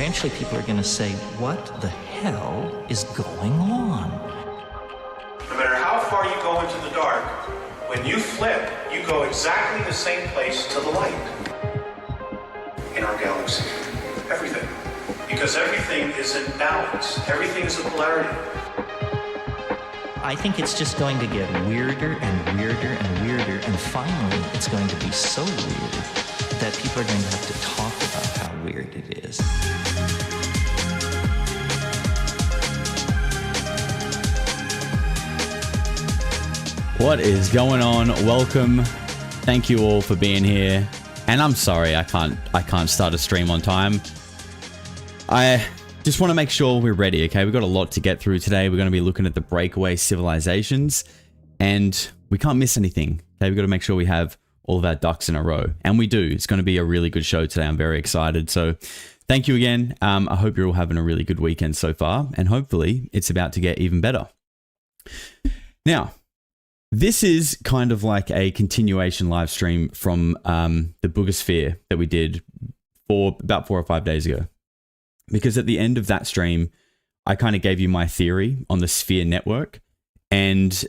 eventually people are going to say, what the hell is going on? No matter how far you go into the dark, when you flip, you go exactly the same place to the light. In our galaxy, everything. Because everything is in balance. Everything is a polarity. I think it's just going to get weirder and weirder and weirder, and finally it's going to be so weird that people are going to have to talk about how weird it is. What is going on? Welcome. Thank you all for being here. And I'm sorry I can't start a stream on time. I just want to make sure we're ready, okay? We've got a lot to get through today. We're going to be looking at the Breakaway Civilizations, and we can't miss anything, okay? We've got to make sure we have all of our ducks in a row, and we do. It's going to be a really good show today. I'm very excited. So thank you again. I hope you're all having a really good weekend so far, and hopefully it's about to get even better. Now, this is kind of like a continuation live stream from the Boogosphere that we did for about 4 or 5 days ago. Because at the end of that stream, I kind of gave you my theory on the sphere network. And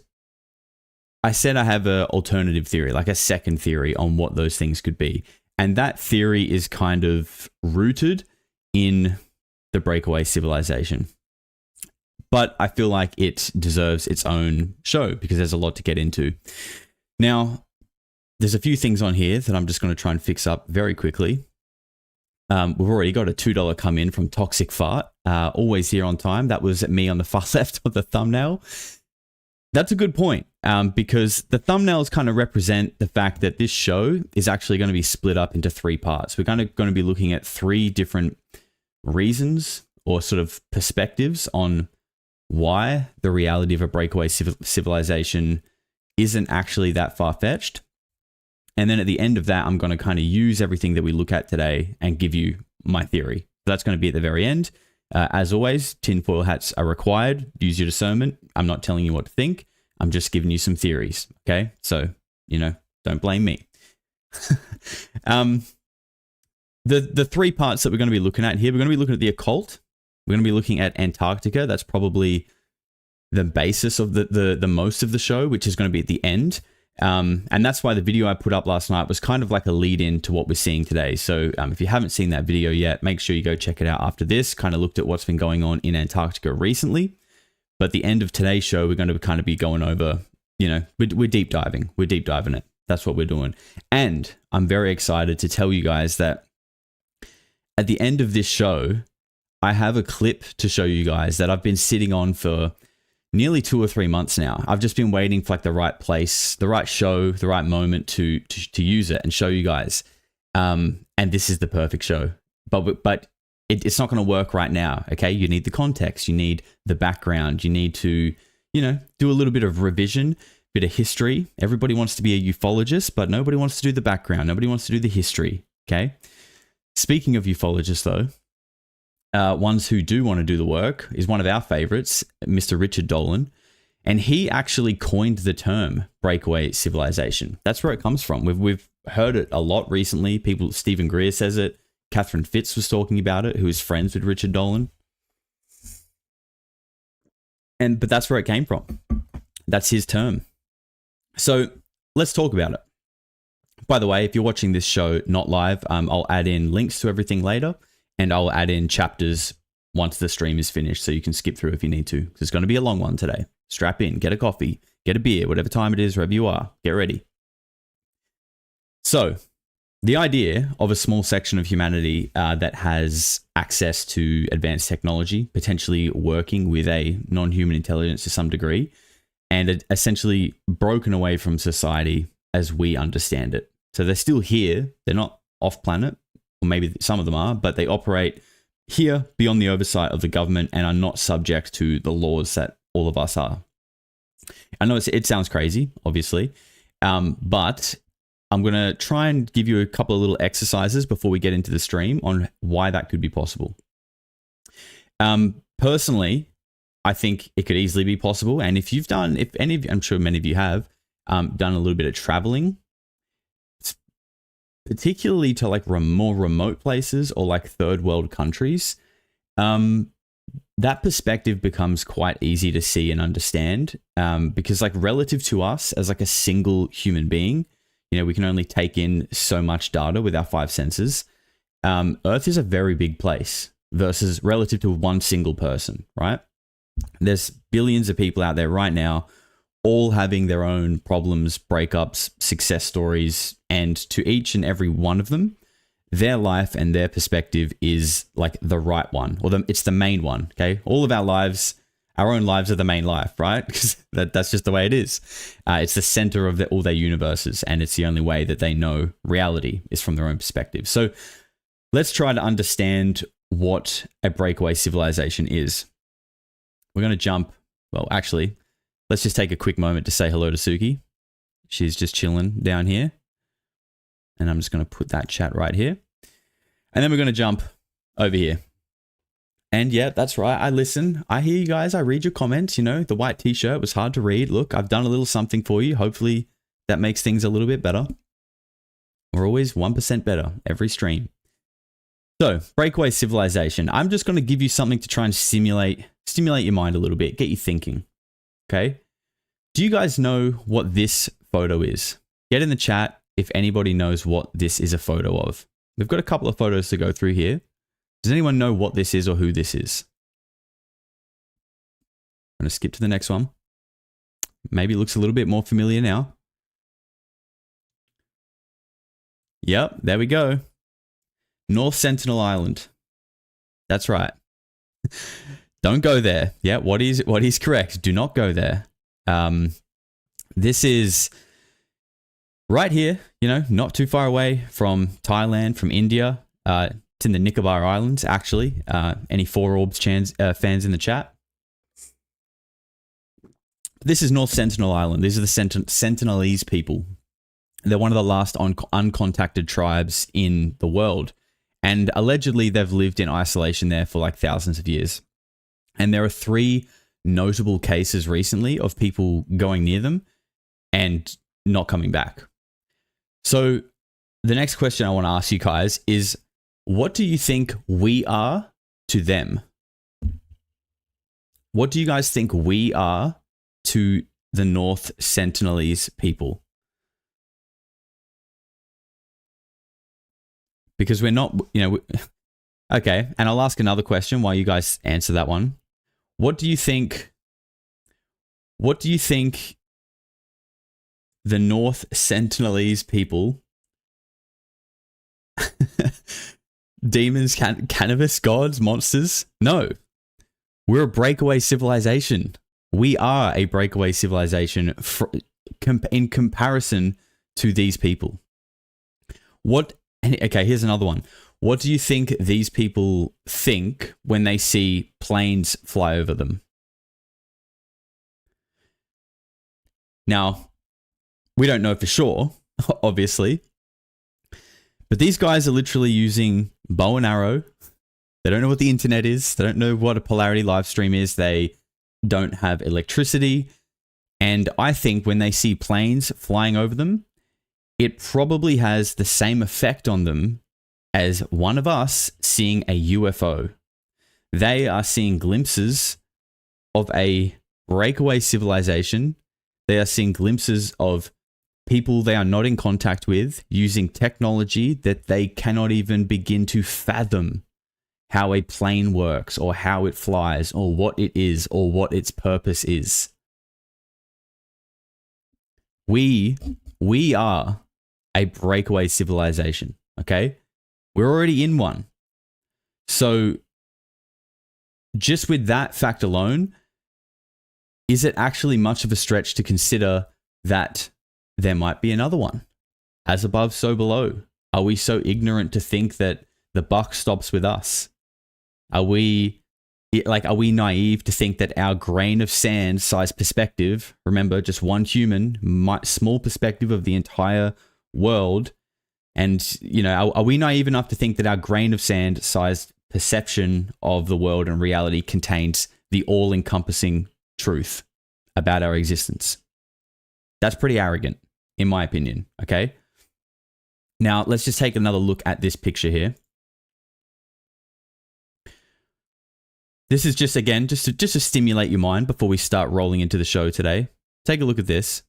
I said I have an alternative theory, like a second theory on what those things could be. And that theory is kind of rooted in the Breakaway Civilization. But I feel like it deserves its own show because there's a lot to get into. Now, there's a few things on here that I'm just going to try and fix up very quickly. We've already got a $2 come in from Toxic Fart, always here on time. That was me on the far left of the thumbnail. That's a good point, because the thumbnails kind of represent the fact that this show is actually going to be split up into 3 parts. We're going to be looking at 3 different reasons or sort of perspectives on why the reality of a breakaway civilization isn't actually that far-fetched. And then at the end of that, I'm going to kind of use everything that we look at today and give you my theory. So that's going to be at the very end. As always, tinfoil hats are required. Use your discernment. I'm not telling you what to think. I'm just giving you some theories. Okay? So, don't blame me. The 3 parts that we're going to be looking at here, we're going to be looking at the occult. We're going to be looking at Antarctica. That's probably the basis of the most of the show, which is going to be at the end. And that's why the video I put up last night was kind of like a lead in to what we're seeing today. So if you haven't seen that video yet, make sure you go check it out after this. Kind of looked at what's been going on in Antarctica recently. But the end of today's show, we're going to kind of be going over, we're deep diving. We're deep diving it. That's what we're doing. And I'm very excited to tell you guys that at the end of this show, I have a clip to show you guys that I've been sitting on for nearly 2 or 3 months now. I've just been waiting for like the right place, the right show, the right moment to use it and show you guys. And this is the perfect show. But it's not going to work right now. Okay, you need the context, you need the background, you need to, do a little bit of revision, bit of history. Everybody wants to be a ufologist, but nobody wants to do the background. Nobody wants to do the history. Okay. Speaking of ufologists, though. Ones who do want to do the work is one of our favorites, Mr. Richard Dolan. And he actually coined the term breakaway civilization. That's where it comes from. We've heard it a lot recently. Stephen Greer says it. Catherine Fitz was talking about it, who is friends with Richard Dolan. But that's where it came from. That's his term. So let's talk about it. By the way, if you're watching this show not live, I'll add in links to everything later. And I'll add in chapters once the stream is finished so you can skip through if you need to. It's going to be a long one today. Strap in, get a coffee, get a beer, whatever time it is, wherever you are, get ready. So, the idea of a small section of humanity that has access to advanced technology, potentially working with a non-human intelligence to some degree, and essentially broken away from society as we understand it. So they're still here, they're not off planet. Or maybe some of them are, but they operate here beyond the oversight of the government and are not subject to the laws that all of us are. I know it sounds crazy, obviously, but I'm going to try and give you a couple of little exercises before we get into the stream on why that could be possible. Personally, I think it could easily be possible. And if I'm sure many of you have done a little bit of traveling, particularly to like more remote places or like third world countries, that perspective becomes quite easy to see and understand, because like relative to us as like a single human being, you know, we can only take in so much data with our five senses. Earth is a very big place versus relative to one single person, right? There's billions of people out there right now, all having their own problems, breakups, success stories, and to each and every one of them, their life and their perspective is like the right one, or it's the main one. Okay, all of our lives, our own lives are the main life, right? Because that's just the way it is. It's the center of all their universes, and it's the only way that they know reality is from their own perspective. So let's try to understand what a breakaway civilization is. We're going to jump. Well, actually, let's just take a quick moment to say hello to Suki. She's just chilling down here. And I'm just going to put that chat right here. And then we're going to jump over here. And yeah, that's right. I listen. I hear you guys. I read your comments. You know, the white t-shirt was hard to read. Look, I've done a little something for you. Hopefully that makes things a little bit better. We're always 1% better every stream. So, breakaway civilization. I'm just going to give you something to try and stimulate your mind a little bit, get you thinking. Okay? Do you guys know what this photo is? Get in the chat if anybody knows what this is a photo of. We've got a couple of photos to go through here. Does anyone know what this is or who this is? I'm going to skip to the next one. Maybe it looks a little bit more familiar now. Yep, there we go. North Sentinel Island. That's right. Don't go there. Yeah, what is correct. Do not go there. This is right here, you know, not too far away from Thailand, from India. It's in the Nicobar Islands, actually. Any Four Orbs fans in the chat? This is North Sentinel Island. These are the Sentinelese people. They're one of the last uncontacted tribes in the world. And allegedly, they've lived in isolation there for like thousands of years. And there are 3 notable cases recently of people going near them and not coming back. So the next question I want to ask you guys is, what do you think we are to them? What do you guys think we are to the North Sentinelese people? Because we're not, you know, okay. And I'll ask another question while you guys answer that one. What do you think the North Sentinelese people, demons, cannabis, gods, monsters? No, we're a breakaway civilization. We are a breakaway civilization in comparison to these people. Okay, here's another one. What do you think these people think when they see planes fly over them? Now, we don't know for sure, obviously, but these guys are literally using bow and arrow. They don't know what the internet is. They don't know what a Polarity live stream is. They don't have electricity. And I think when they see planes flying over them, it probably has the same effect on them as one of us seeing a UFO. They are seeing glimpses of a breakaway civilization. They are seeing glimpses of people they are not in contact with using technology that they cannot even begin to fathom how a plane works or how it flies or what it is or what its purpose is. We are a breakaway civilization, okay? We're already in one. So just with that fact alone, is it actually much of a stretch to consider that there might be another one? As above, so below. Are we so ignorant to think that the buck stops with us? Are we naive to think that our grain of sand size perspective, remember, just one human, small perspective of the entire world, and, you know, are we naive enough to think that our grain of sand sized perception of the world and reality contains the all-encompassing truth about our existence? That's pretty arrogant, in my opinion, okay? Now, let's just take another look at this picture here. This is just, again, just to stimulate your mind before we start rolling into the show today. Take a look at this.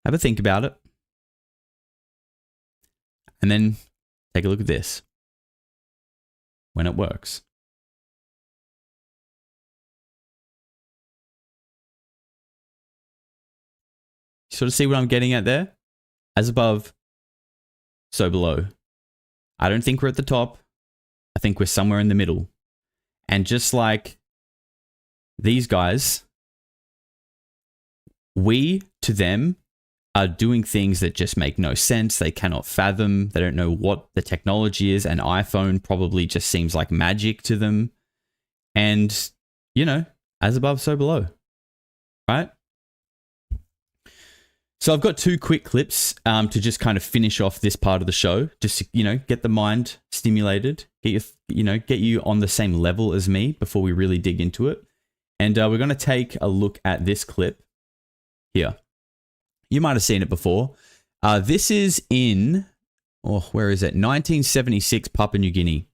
Have a think about it. And then take a look at this. When it works. Sort of see what I'm getting at there? As above, so below. I don't think we're at the top. I think we're somewhere in the middle. And just like these guys, we, to them, are doing things that just make no sense. They cannot fathom. They don't know what the technology is. An iPhone probably just seems like magic to them. And, you know, as above, so below. Right? So I've got 2 quick clips to just kind of finish off this part of the show. Just, you know, get the mind stimulated. Get you on the same level as me before we really dig into it. And we're going to take a look at this clip here. You might have seen it before. This is in, where is it? 1976, Papua New Guinea.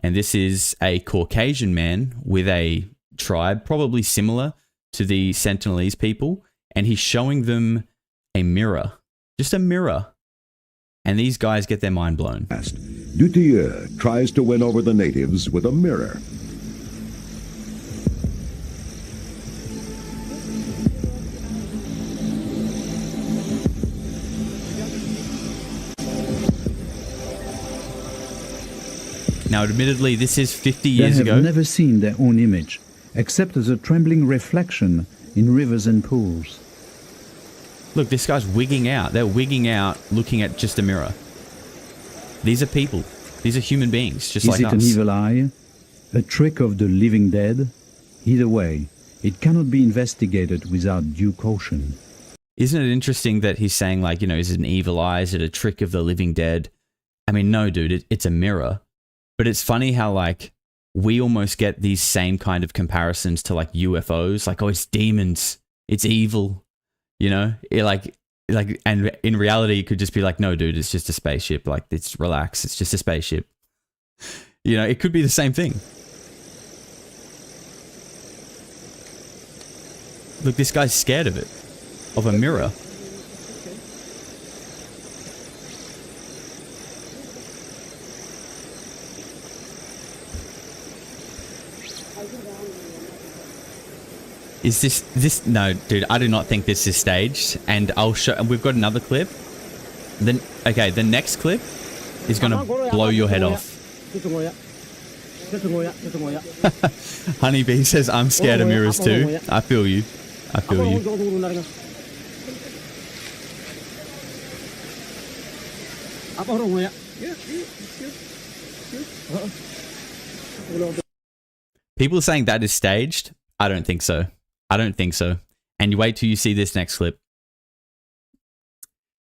And this is a Caucasian man with a tribe, probably similar to the Sentinelese people. And he's showing them a mirror. Just a mirror. And these guys get their mind blown. Dutilleux tries to win over the natives with a mirror. Now, admittedly, this is 50 years ago. They have never seen their own image, except as a trembling reflection in rivers and pools. Look, this guy's wigging out. They're wigging out looking at just a mirror. These are people. These are human beings, just like us. Is it an evil eye? A trick of the living dead? Either way, it cannot be investigated without due caution. Isn't it interesting that he's saying, like, you know, is it an evil eye? Is it a trick of the living dead? I mean, no, dude, it's a mirror. But it's funny how, like, we almost get these same kind of comparisons to, like, UFOs. Like, oh, it's demons. It's evil. You know? And in reality, it could just be like, no, dude, it's just a spaceship. Like, it's relax. It's just a spaceship. You know, it could be the same thing. Look, this guy's scared of it. Of a mirror. Is this? No, dude, I do not think this is staged. And I'll show, and we've got another clip. Then, okay, the next clip is going to blow your head off. Honeybee says, I'm scared of mirrors too. I feel you. I feel you. People are saying that is staged. I don't think so. I don't think so. And you wait till you see this next clip.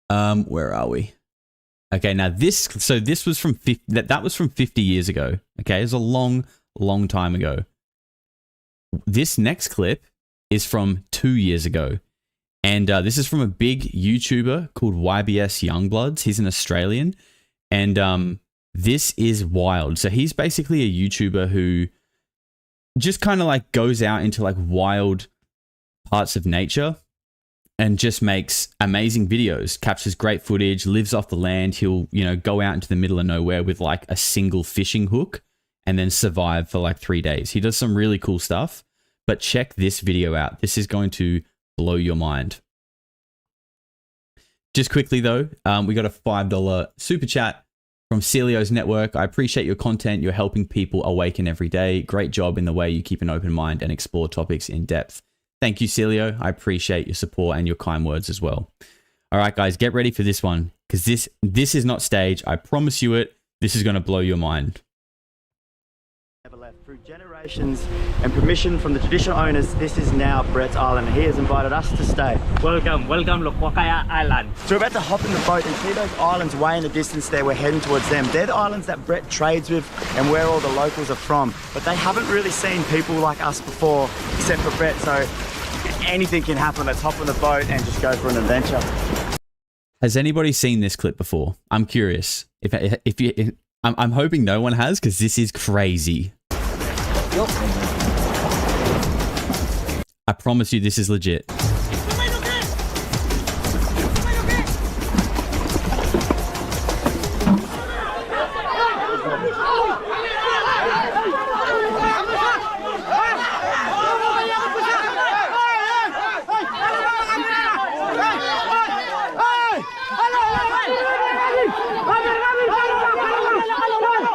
Where are we? Okay, now this was from that was from 50 years ago. Okay, it's a long time ago. This next clip is from 2 years ago. And this is from a big YouTuber called YBS Youngbloods. He's an Australian. And this is wild. So he's basically a YouTuber who just kind of like goes out into like wild parts of nature and just makes amazing videos, captures great footage, lives off the land. He'll, you know, go out into the middle of nowhere with like a single fishing hook and then survive for like 3 days. He does some really cool stuff, but check this video out. This is going to blow your mind. Just quickly though, we got a $5 super chat from Celio's network. I appreciate your content. You're helping people awaken every day. Great job in the way you keep an open mind and explore topics in depth. Thank you, Celio. I appreciate your support and your kind words as well. All right, guys, get ready for this one because this is not staged. I promise you it. This is going to blow your mind. Through generations and permission from the traditional owners, this is now Brett's Island. He has invited us to stay. Welcome, Lokwakaya Island. So we're about to hop in the boat and see those islands way in the distance there. We're heading towards them. They're the islands that Brett trades with and where all the locals are from. But they haven't really seen people like us before, except for Brett. So anything can happen. Let's hop on the boat and just go for an adventure. Has anybody seen this clip before? I'm curious. I'm hoping no one has, because this is crazy. I promise you this is legit.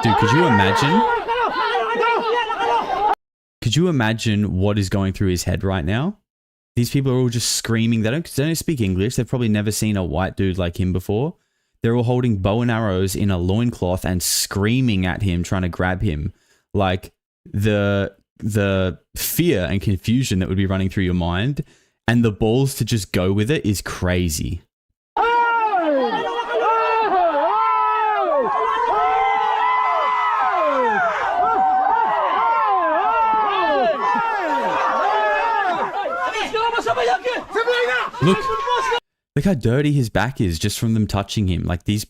Dude, could you imagine? Could you imagine what is going through his head right now? These people are all just screaming. They don't speak English. They've probably never seen a white dude like him before. They're all holding bow and arrows in a loincloth and screaming at him, trying to grab him. Like the fear and confusion that would be running through your mind, and the balls to just go with it is crazy. Look how dirty his back is just from them touching him. Like these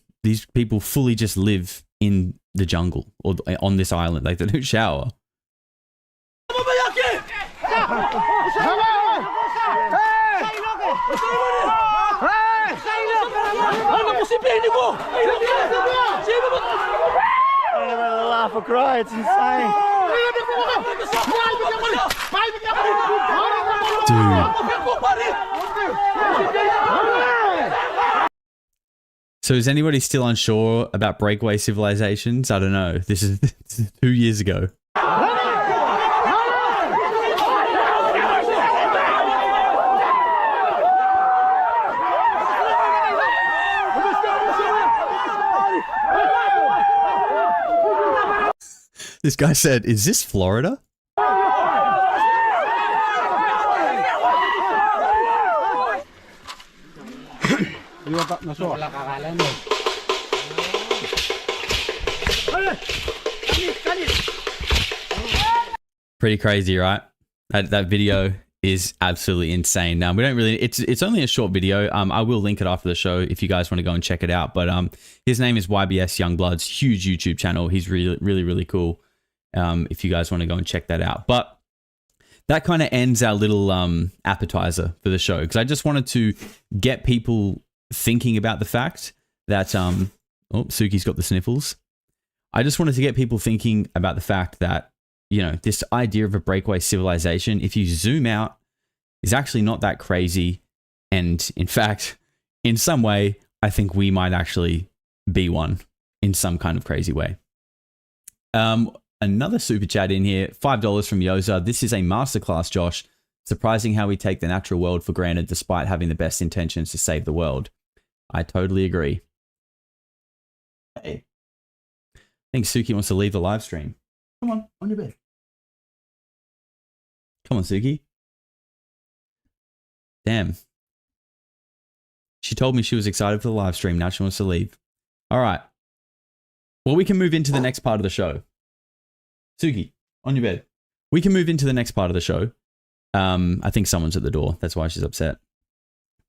people fully just live in the jungle or on this island. Like they don't shower. Laugh or cry, it's insane. So is anybody still unsure about Breakaway Civilizations? I don't know. This is 2 years ago. This guy said, "Is this Florida?" Pretty crazy, right? That video is absolutely insane. Now we don't really. It's only a short video. I will link it after the show if you guys want to go and check it out. But his name is YBS Youngbloods. Huge YouTube channel. He's really cool. If you guys want to go and check that out. But that kind of ends our little appetizer for the show, because I just wanted to get people thinking about the fact that oh, Suki's got the sniffles. I just wanted to get people thinking about the fact that, you know, this idea of a breakaway civilization, if you zoom out, is actually not that crazy. And in fact, in some way, I think we might actually be one in some kind of crazy way. Another super chat in here, $5 from Yoza. This is a masterclass, Josh. Surprising how we take the natural world for granted despite having the best intentions to save the world. I totally agree. Hey, I think Suki wants to leave the live stream. Come on your bed. Come on, Suki. Damn. She told me she was excited for the live stream. Now she wants to leave. All right. Well, we can move into the next part of the show. Suki, on your bed. We can move into the next part of the show. I think someone's at the door. That's why she's upset.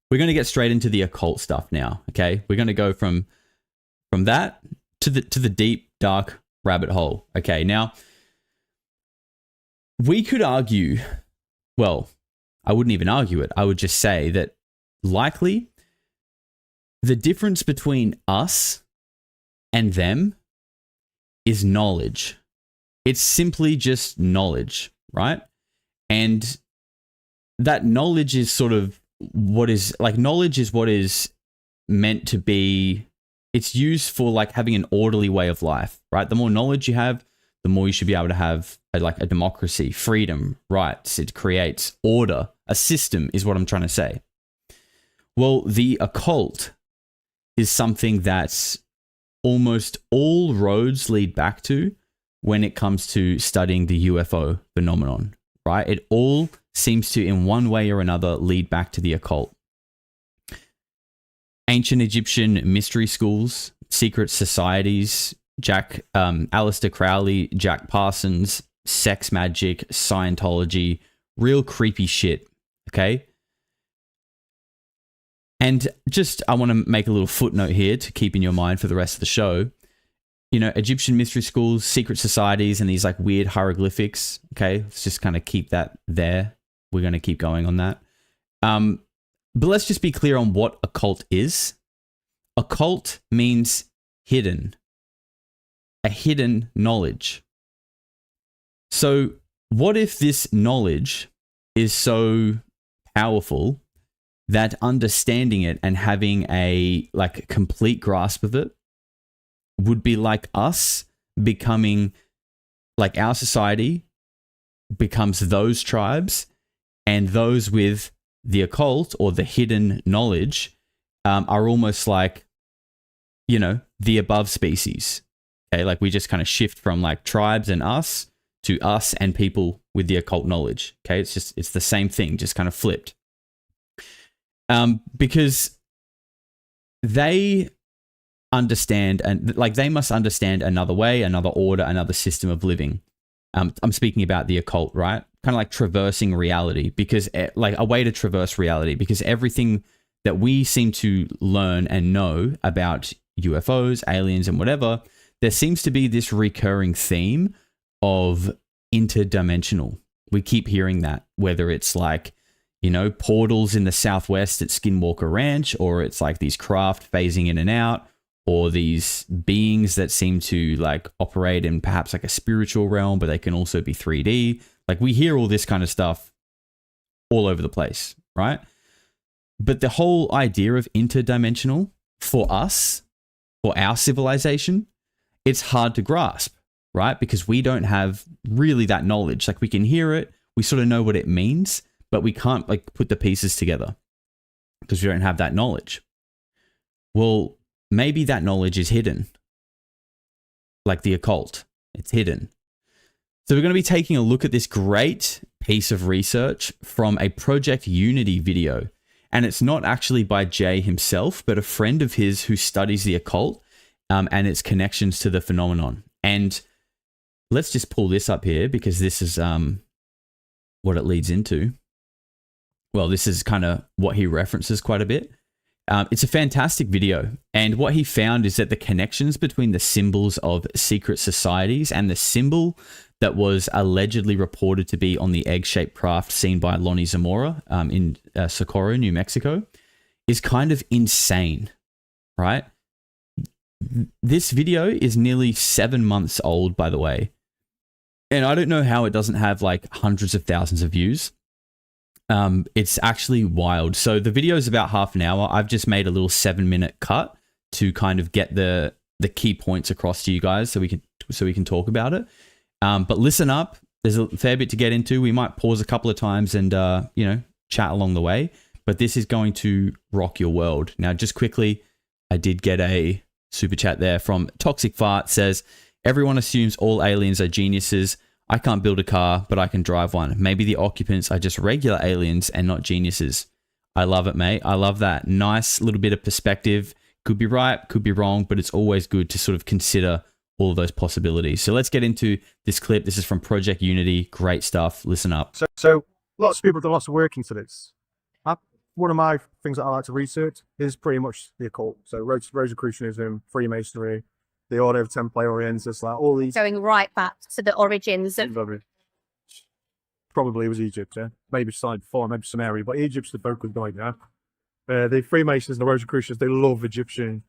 We're going to get straight into the occult stuff now. Okay, we're going to go from that to the deep dark rabbit hole. Okay, now we could argue. Well, I wouldn't even argue it. I would just say that likely the difference between us and them is knowledge. It's simply just knowledge, right? And that knowledge is sort of what is like, knowledge is what is meant to be, it's used for like having an orderly way of life, right? The more knowledge you have, the more you should be able to have a democracy, freedom, rights. It creates order. A system is what I'm trying to say. Well, the occult is something that almost all roads lead back to when it comes to studying the UFO phenomenon, right? It all seems to, in one way or another, lead back to the occult. Ancient Egyptian mystery schools, secret societies, Aleister Crowley, Jack Parsons, sex magic, Scientology, real creepy shit, okay? And just, I want to make a little footnote here to keep in your mind for the rest of the show. you know, Egyptian mystery schools, secret societies, and these like weird hieroglyphics. Okay, let's just kind of keep that there. We're going to keep going on that. But let's just be clear on what occult is. Occult means hidden, a hidden knowledge. So what if this knowledge is so powerful that understanding it and having a like complete grasp of it would be like us becoming, like our society becomes those tribes, and those with the occult or the hidden knowledge are almost like, you know, the above species. Okay, like we just kind of shift from like tribes and us to us and people with the occult knowledge. Okay, it's the same thing, just kind of flipped. Because they understand, and like they must understand another way, another order, another system of living. I'm speaking about the occult, right? Kind of like traversing reality, because like a way to traverse reality, because everything that we seem to learn and know about UFOs, aliens, and whatever, there seems to be this recurring theme of interdimensional. We keep hearing that, whether it's like, you know, portals in the Southwest at Skinwalker Ranch, or it's like these craft phasing in and out, or these beings that seem to like operate in perhaps like a spiritual realm, but they can also be 3D. Like we hear all this kind of stuff all over the place, right? But the whole idea of interdimensional for us, for our civilization, it's hard to grasp, right? Because we don't have really that knowledge. Like we can hear it, we sort of know what it means, but we can't like put the pieces together because we don't have that knowledge. Well, maybe that knowledge is hidden. Like the occult, it's hidden. So we're going to be taking a look at this great piece of research from a Project Unity video. And it's not actually by Jay himself, but a friend of his who studies the occult and its connections to the phenomenon. And let's just pull this up here, because this is what it leads into. Well, this is kind of what he references quite a bit. It's a fantastic video. And what he found is that the connections between the symbols of secret societies and the symbol that was allegedly reported to be on the egg-shaped craft seen by Lonnie Zamora in Socorro, New Mexico, is kind of insane, right? This video is nearly 7 months old, by the way. And I don't know how it doesn't have like hundreds of thousands of views. It's actually wild. So the video is about half an hour. I've just made a little 7-minute cut to kind of get the key points across to you guys so we can talk about it. But listen up. There's a fair bit to get into. We might pause a couple of times and you know, chat along the way. But this is going to rock your world. Now, just quickly, I did get a super chat there from Toxic Fart. Says, everyone assumes all aliens are geniuses. I can't build a car, but I can drive one. Maybe the occupants are just regular aliens and not geniuses. I love it, mate. I love that. Nice little bit of perspective. Could be right, could be wrong, but it's always good to sort of consider all of those possibilities. So let's get into this clip. This is from Project Unity. Great stuff. Listen up. So lots of people have done lots of work into this. One of my things that I like to research is pretty much the occult. So Rosicrucianism, Freemasonry, the Order of Temple Orientis, like all these. Going right back to the origins of... Probably was Egypt, yeah. Maybe started before, maybe Sumeria, but Egypt's the focus point, yeah. The Freemasons and the Rosicrucians, they love Egyptian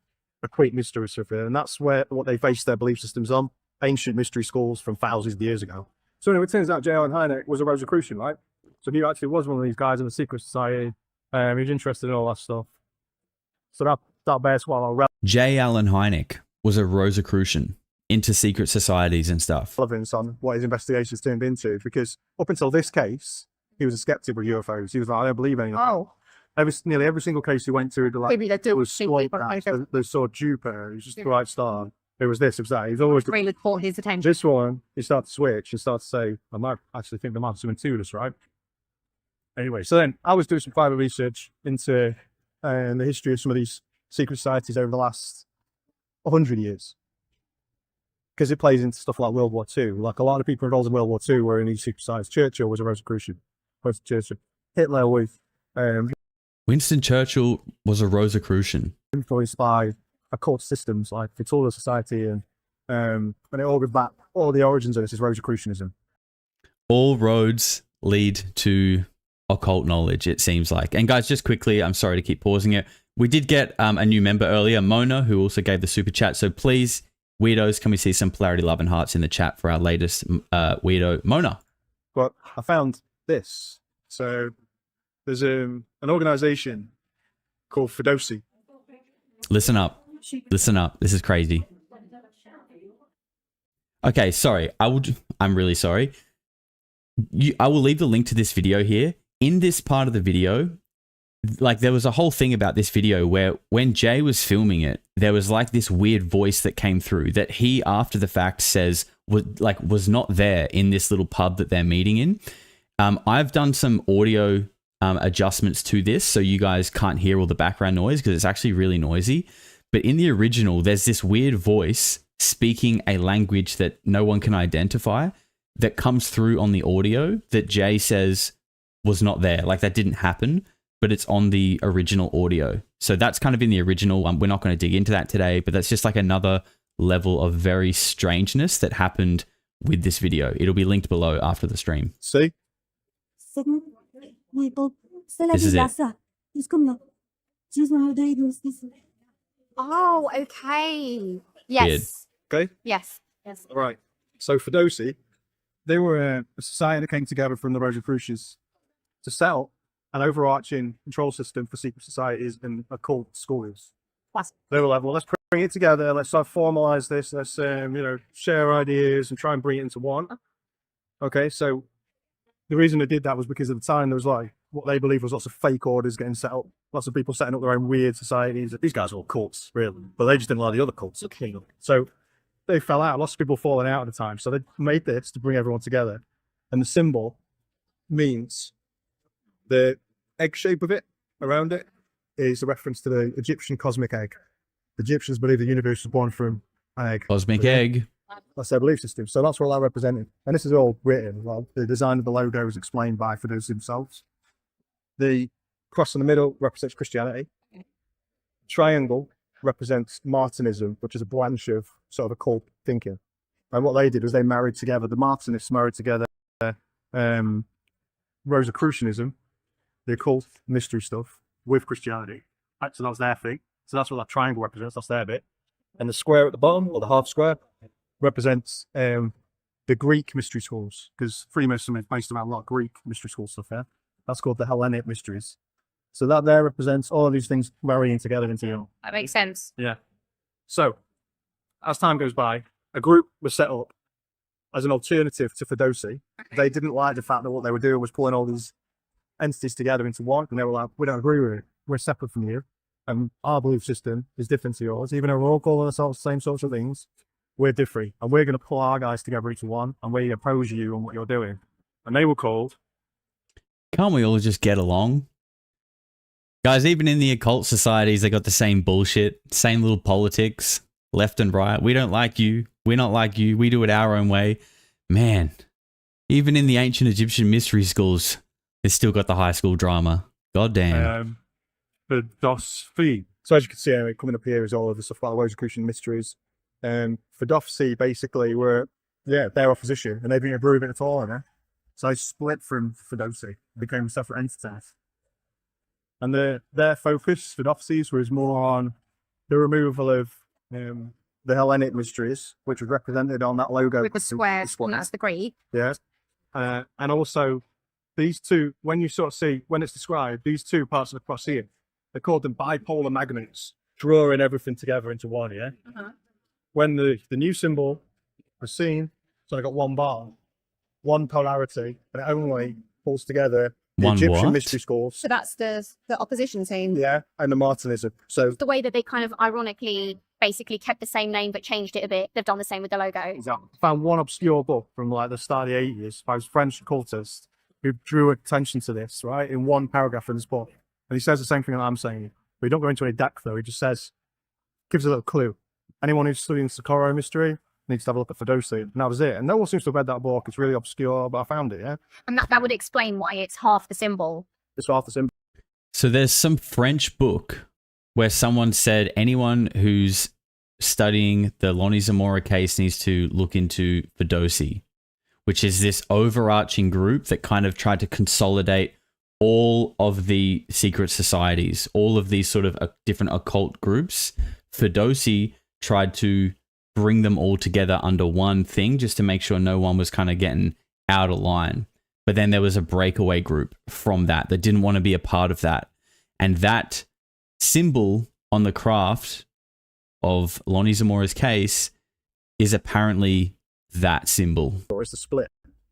occult mystery stuff, and that's what they base their belief systems on. Ancient mystery schools from thousands of years ago. So anyway, it turns out J. Allen Hynek was a Rosicrucian, right? So he actually was one of these guys in the secret society. He was interested in all that stuff. So that bears quite a lot of J. Allen Hynek was a Rosicrucian into secret societies and stuff. Relevance on what his investigations turned into, because up until this case, he was a skeptic with UFOs. He was like, I don't believe anything. Oh. Nearly every single case he went to, Maybe they do. they saw Jupiter, it was just the right star. It was this, it was that. He's always really caught his attention. This one, he started to switch and started to say, I might actually think there might be something to this, right? Anyway, so then I was doing some private research into the history of some of these secret societies over the last 100 years. Because it plays into stuff like World War II. Like a lot of people involved in World War II were in these secret societies. Churchill was a Rosicrucian. Hitler with... Winston Churchill was a Rosicrucian. Influenced by occult systems like Victoria Society and And it all goes back, all the origins of this is Rosicrucianism. All roads lead to occult knowledge, it seems like. And guys, just quickly, I'm sorry to keep pausing it. We did get a new member earlier, Mona, who also gave the super chat. So please, weirdos, can we see some polarity, love, and hearts in the chat for our latest weirdo, Mona? But I found this. So there's an organization called Fedossi. Listen up. Listen up. This is crazy. Okay, sorry. I'm really sorry. I will leave the link to this video here. In this part of the video, like there was a whole thing about this video where when Jay was filming it, there was like this weird voice that came through that he, after the fact, says was not there in this little pub that they're meeting in. I've done some audio adjustments to this so you guys can't hear all the background noise because it's actually really noisy. But in the original, there's this weird voice speaking a language that no one can identify that comes through on the audio that Jay says was not there. Like that didn't happen, but it's on the original audio. So that's kind of in the original. We're not going to dig into that today, but that's just like another level of very strangeness that happened with this video. It'll be linked below after the stream. See? This is it. Oh, okay. Yes. Okay? Yes. Yes. All right. So Fedossi, they were a society that came together from the Rosicrucians to set up an overarching control system for secret societies and occult schools. They were like, well, let's bring it together. Let's formalize this. Let's, share ideas and try and bring it into one. Okay, so the reason they did that was because at the time there was like what they believed was lots of fake orders getting set up, lots of people setting up their own weird societies. These guys were all cults, really, but they just didn't like the other cults. So they fell out. Lots of people falling out at the time. So they made this to bring everyone together. And the symbol means the egg shape of it around it is a reference to the Egyptian cosmic egg. The Egyptians believe the universe was born from an egg. Cosmic egg. That's their belief system. So that's what that represented. And this is all written. Well, the design of the logo is explained by Fedossi themselves. The cross in the middle represents Christianity. Triangle represents Martinism, which is a branch of sort of occult thinking. And what they did was they married together, the Martinists married together Rosicrucianism, the occult mystery stuff, with Christianity. Right, so that was their thing. So that's what that triangle represents. That's their bit. And the square at the bottom, or the half square, represents the Greek mystery schools, because Freemasonry is based around a lot of Greek mystery school stuff here. That's called the Hellenic mysteries. So that there represents all of these things marrying together into you. That makes sense. Yeah. So as time goes by, a group was set up as an alternative to Fedossi. Okay. They didn't like the fact that what they were doing was pulling all these entities together into one, and they were like, we don't agree with it. We're separate from you, and our belief system is different to yours. Even though we're all calling ourselves the same sorts of things, we're different, and we're going to pull our guys together into one, and we oppose you on what you're doing. And they were called... Can't we all just get along? Guys, even in the occult societies, they got the same bullshit, same little politics, left and right. We don't like you. We're not like you. We do it our own way. Man, even in the ancient Egyptian mystery schools, they still got the high school drama. God damn. Fedossi. So as you can see, coming up here is all of the stuff about the Rosicrucian mysteries. Fedossi basically were, their opposition, and they didn't agree with it at all. So they split from Fedossi, became separate entities. And their focus, Fedossi's, was more on the removal of the Hellenic mysteries, which was represented on that logo. With the squares, and that's the Greek. Yes. And also, these two, when you sort of see, when it's described, these two parts of the cross here, they called them bipolar magnets, drawing everything together into one, yeah? When the new symbol was seen, so I got one bar, one polarity, and it only pulls together the one Egyptian what? mystery schools. So that's the opposition team. Yeah, and the Martinism. So the way that they kind of ironically basically kept the same name but changed it a bit. They've done the same with the logo. Exactly. Found one obscure book from like the start of the 80s by a French occultist who drew attention to this, right, in one paragraph in this book. And he says the same thing that I'm saying. But he don't go into any depth though. He just says, gives a little clue. Anyone who's studying Socorro mystery needs to have a look at Fedossi. And that was it. And no one seems to have read that book. It's really obscure, but I found it, yeah? And that would explain why it's half the symbol. It's half the symbol. So there's some French book where someone said anyone who's studying the Lonnie Zamora case needs to look into Fedossi, which is this overarching group that kind of tried to consolidate all of the secret societies, all of these sort of different occult groups. Fedossi tried to bring them all together under one thing just to make sure no one was kind of getting out of line. But then there was a breakaway group from that didn't want to be a part of that. And that symbol on the craft of Lonnie Zamora's case is apparently that symbol. Or it's the split.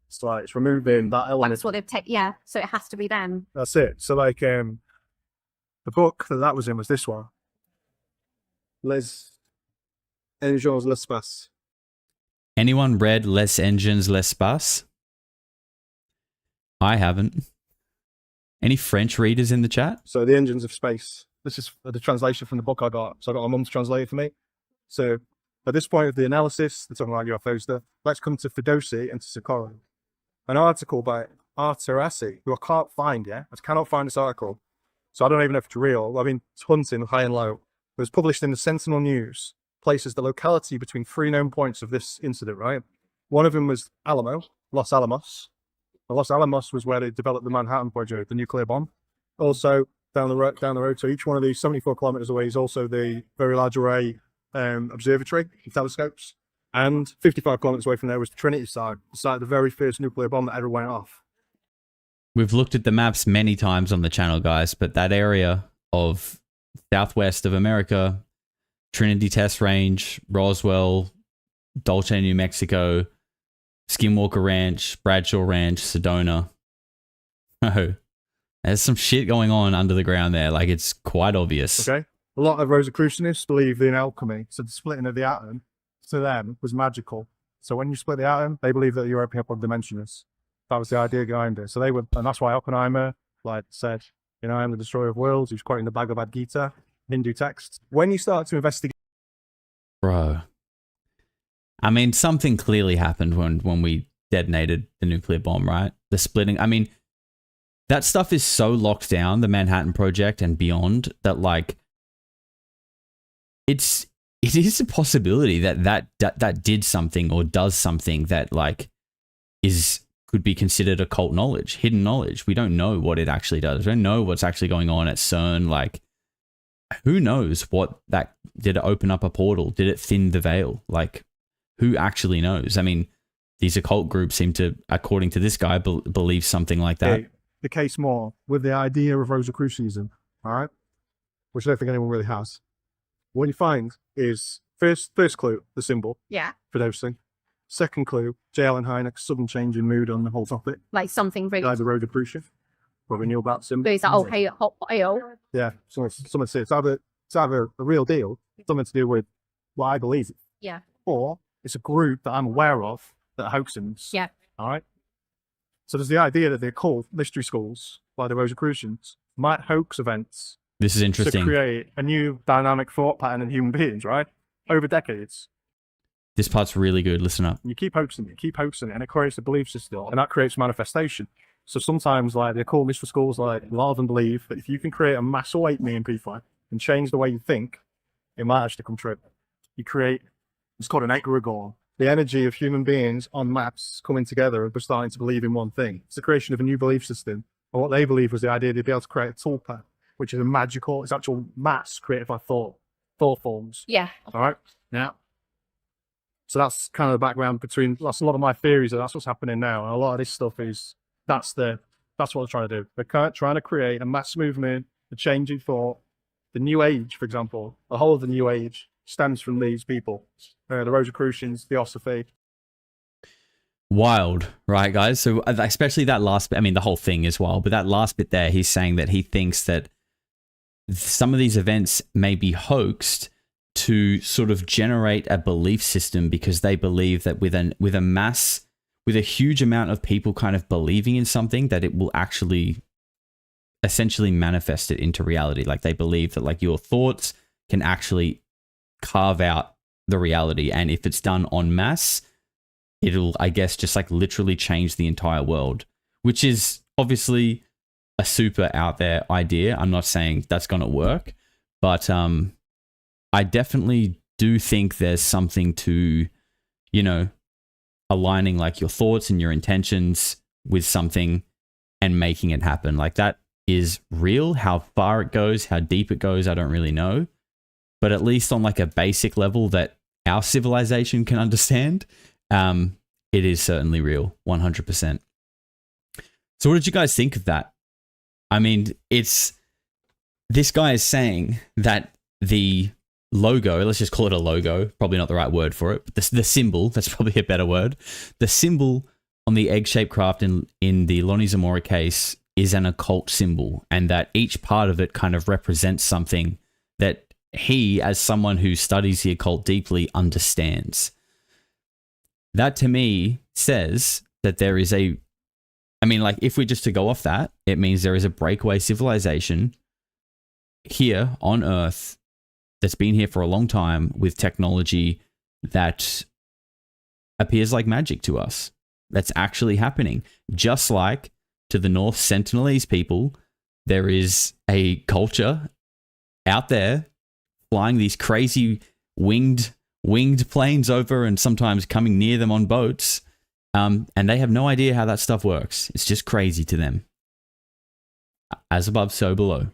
It's like it's removing that element. That's what they've taken. Yeah, so it has to be them. That's it. So like the book that was in was this one. Les Engines l'Espace. Anyone read Les Engines l'Espace? I haven't. Any French readers in the chat? So the engines of space. This is the translation from the book I got. So I got my mum to translate it for me. So at this point of the analysis, they're talking about UFOs there. Let's come to Fedossi and to Socorro. An article by Arterassi, who I can't find yet. I cannot find this article. So I don't even know if it's real. I've been hunting high and low. It was published in the Sentinel News, places the locality between 3 known points of this incident, right? One of them was Los Alamos. Los Alamos was where they developed the Manhattan Project, the nuclear bomb. Also, down the road, so each one of these 74 kilometers away is also the Very Large Array Observatory, telescopes. And 55 kilometers away from there was the Trinity site, the site of the very first nuclear bomb that ever went off. We've looked at the maps many times on the channel, guys, but that area of southwest of America, Trinity Test Range, Roswell, Dulce, New Mexico, Skinwalker Ranch, Bradshaw Ranch, Sedona. Oh, there's some shit going on under the ground there. Like, it's quite obvious. Okay. A lot of Rosicrucianists believe in alchemy. So the splitting of the atom to them was magical. So when you split the atom, they believe that you're opening up other dimensions. That was the idea behind it. So they would, and that's why Oppenheimer, like said, you know, I am the destroyer of worlds. He's quoting the Bhagavad Gita, Hindu text. When you start to investigate, bro, I mean, something clearly happened when we detonated the nuclear bomb, right? The splitting. I mean, that stuff is so locked down, the Manhattan Project and beyond, that like it is a possibility that did something or does something that like could be considered occult knowledge, hidden knowledge. We don't know what it actually does. We don't know what's actually going on at CERN. Like, who knows what that did? It open up a portal? Did it thin the veil? Like, who actually knows? I mean, these occult groups seem to, according to this guy, believe something like that. the case more with the idea of Rosicrucianism, all right, which I don't think anyone really has. What you find is first clue, the symbol. Yeah. For those things. Second clue, J. Allen Hynek's sudden change in mood on the whole topic. Like something really. Guy the Rosicrucian. What we knew about the symbol. He's like, oh, hey, hot oil. Yeah, someone said it's either a real deal, something to do with what I believe, Yeah. or it's a group that I'm aware of that are hoaxings. Yeah. All right. So there's the idea that the occult mystery schools, like the Rosicrucians, might hoax events. This is interesting. To create a new dynamic thought pattern in human beings, right? Over decades. This part's really good. Listen up. You keep hoaxing it, and it creates a belief system, and that creates manifestation. So sometimes, like, the occult mystery schools, like, a lot of them believe that if you can create a mass awakening in people and change the way you think, it might actually come true. You create, it's called an egregore, the energy of human beings en masse coming together and starting to believe in one thing. It's the creation of a new belief system. And what they believe was the idea they'd be able to create a toolpath, which is a magical, it's actual mass created by thought forms. Yeah. All right? Yeah. So that's kind of the background between, that's a lot of my theories, that's what's happening now. And a lot of this stuff is, that's what they're trying to do. They're trying to create a mass movement, a change in thought. The New Age, for example, the whole of the New Age stems from these people. The Rosicrucians, Theosophy. Wild, right, guys? So especially that last bit, I mean, the whole thing is wild, but that last bit there, he's saying that he thinks that some of these events may be hoaxed to sort of generate a belief system, because they believe that with a huge amount of people kind of believing in something, that it will actually essentially manifest it into reality. Like, they believe that, like, your thoughts can actually carve out the reality, and if it's done en masse, it'll, I guess, just like literally change the entire world, which is obviously a super out there idea. I'm not saying that's going to work, but I definitely do think there's something to, you know, aligning like your thoughts and your intentions with something and making it happen. Like that is real. How far it goes, how deep it goes, I don't really know. But at least on like a basic level that our civilization can understand, it is certainly real, 100%. So what did you guys think of that? I mean, this guy is saying that the logo, let's just call it a logo, probably not the right word for it, but the symbol, that's probably a better word. The symbol on the egg-shaped craft in the Lonnie Zamora case is an occult symbol, and that each part of it kind of represents something that he, as someone who studies the occult deeply, understands. That to me says that there is if we're just to go off that, it means there is a breakaway civilization here on Earth that's been here for a long time with technology that appears like magic to us. That's actually happening. Just like to the North Sentinelese people, there is a culture out there flying these crazy winged planes over and sometimes coming near them on boats. And they have no idea how that stuff works. It's just crazy to them. As above, so below.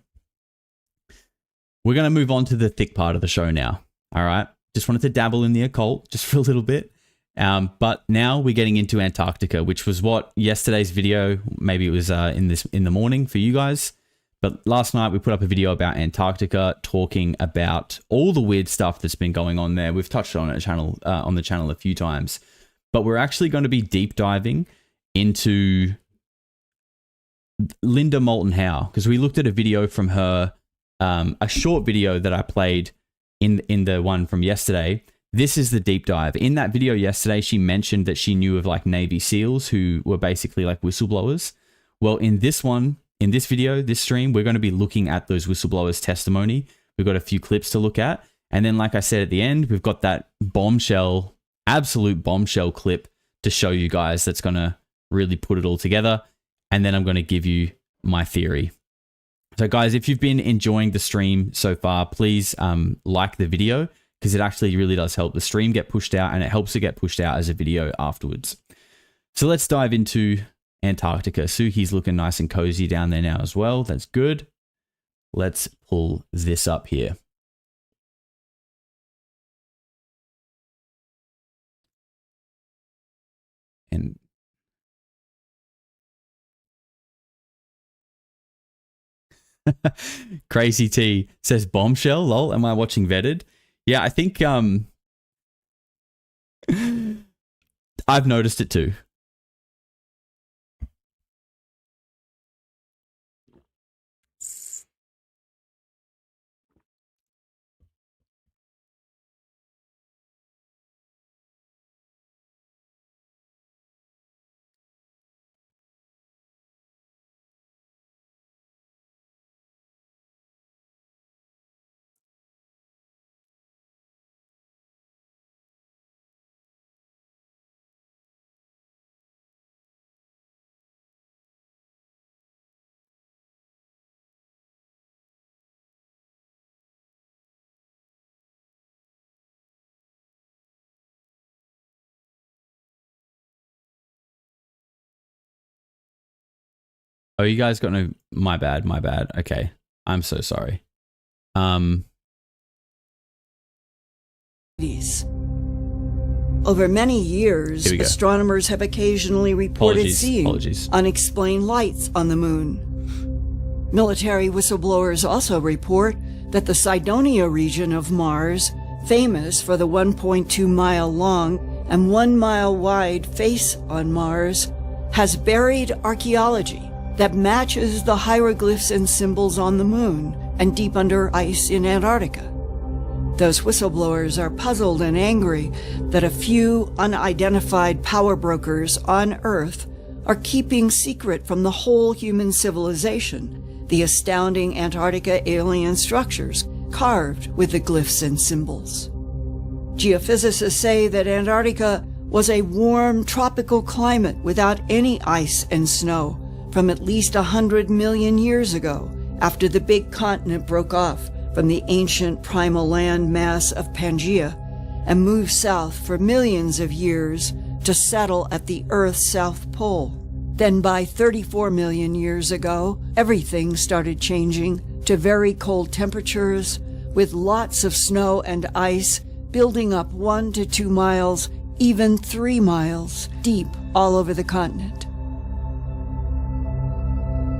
We're going to move on to the thick part of the show now. All right. Just wanted to dabble in the occult just for a little bit. But now we're getting into Antarctica, which was what yesterday's video, maybe it was in the morning for you guys. But last night we put up a video about Antarctica, talking about all the weird stuff that's been going on there. We've touched on the channel a few times, but we're actually going to be deep diving into Linda Moulton Howe, because we looked at a video from her, a short video that I played in the one from yesterday. This is the deep dive. In that video yesterday, she mentioned that she knew of like Navy SEALs who were basically like whistleblowers. Well, in this video, this stream, we're going to be looking at those whistleblowers' testimony. We've got a few clips to look at. And then, like I said at the end, we've got that absolute bombshell clip to show you guys that's going to really put it all together. And then I'm going to give you my theory. So guys, if you've been enjoying the stream so far, please like the video, because it actually really does help the stream get pushed out, and it helps it get pushed out as a video afterwards. So let's dive into Antarctica. Suki's looking nice and cozy down there now as well. That's good. Let's pull this up here. And Crazy T says bombshell, lol. Am I watching Vetted? Yeah, I think I've noticed it too. Oh, you guys got no... My bad. Okay. I'm so sorry. Over many years, astronomers have occasionally reported seeing unexplained lights on the moon. Military whistleblowers also report that the Cydonia region of Mars, famous for the 1.2-mile long and 1-mile wide face on Mars, has buried archaeology that matches the hieroglyphs and symbols on the moon and deep under ice in Antarctica. Those whistleblowers are puzzled and angry that a few unidentified power brokers on Earth are keeping secret from the whole human civilization the astounding Antarctica alien structures carved with the glyphs and symbols. Geophysicists say that Antarctica was a warm tropical climate without any ice and snow from at least 100 million years ago, after the big continent broke off from the ancient primal land mass of Pangaea and moved south for millions of years to settle at the Earth's South Pole. Then by 34 million years ago, everything started changing to very cold temperatures with lots of snow and ice building up 1 to 2 miles, even 3 miles deep all over the continent.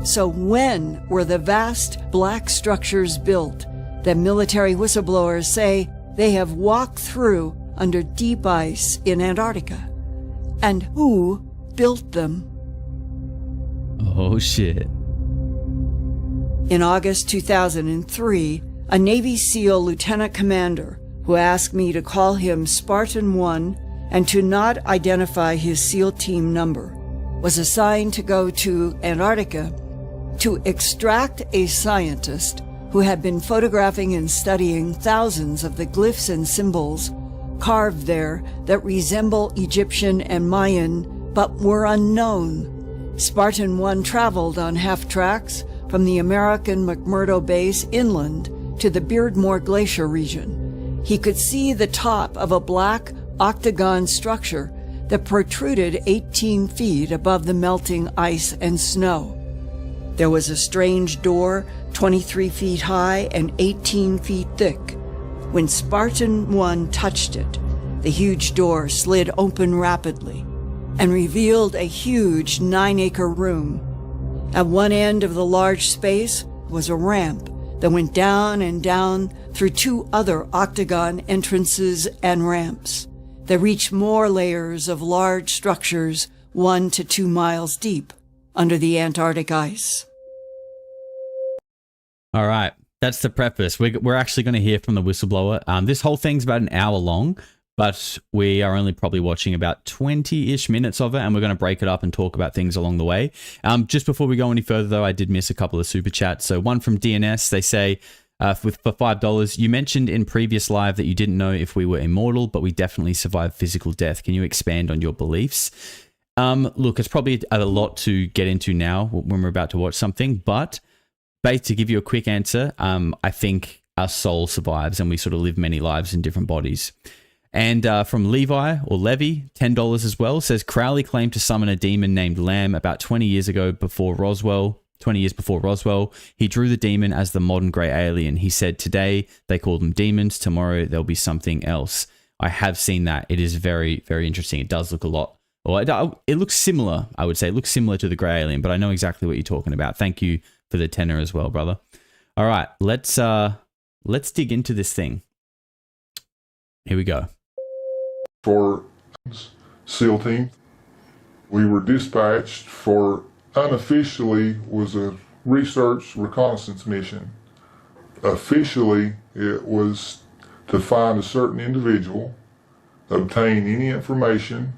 So when were the vast black structures built that military whistleblowers say they have walked through under deep ice in Antarctica? And who built them? Oh, shit. In August 2003, a Navy SEAL lieutenant commander who asked me to call him Spartan 1 and to not identify his SEAL team number was assigned to go to Antarctica to extract a scientist who had been photographing and studying thousands of the glyphs and symbols carved there that resemble Egyptian and Mayan but were unknown. Spartan 1 traveled on half-tracks from the American McMurdo base inland to the Beardmore Glacier region. He could see the top of a black octagon structure that protruded 18 feet above the melting ice and snow. There was a strange door 23 feet high and 18 feet thick. When Spartan 1 touched it, the huge door slid open rapidly and revealed a huge 9-acre room. At one end of the large space was a ramp that went down and down through 2 other octagon entrances and ramps that reached more layers of large structures 1 to 2 miles deep under the Antarctic ice. All right, that's the preface. We're actually going to hear from the whistleblower. This whole thing's about an hour long, but we are only probably watching about 20-ish minutes of it, and we're going to break it up and talk about things along the way. Just before we go any further, though, I did miss a couple of super chats. So one from DNS, they say, for $5, you mentioned in previous live that you didn't know if we were immortal, but we definitely survived physical death. Can you expand on your beliefs? Look, it's probably a lot to get into now when we're about to watch something, but to give you a quick answer, I think our soul survives and we sort of live many lives in different bodies. And from Levi, or Levy, $10 as well, says Crowley claimed to summon a demon named Lamb about 20 years before Roswell. He drew the demon as the modern grey alien. He said today they call them demons, tomorrow there'll be something else. I have seen that. It is very, very interesting. It does look a lot, or it looks similar, I would say. It looks similar to the grey alien, but I know exactly what you're talking about. Thank you for the tenor as well, brother. All right, let's dig into this thing. Here we go. For SEAL team, we were dispatched for, unofficially, was a research reconnaissance mission. Officially, it was to find a certain individual, obtain any information,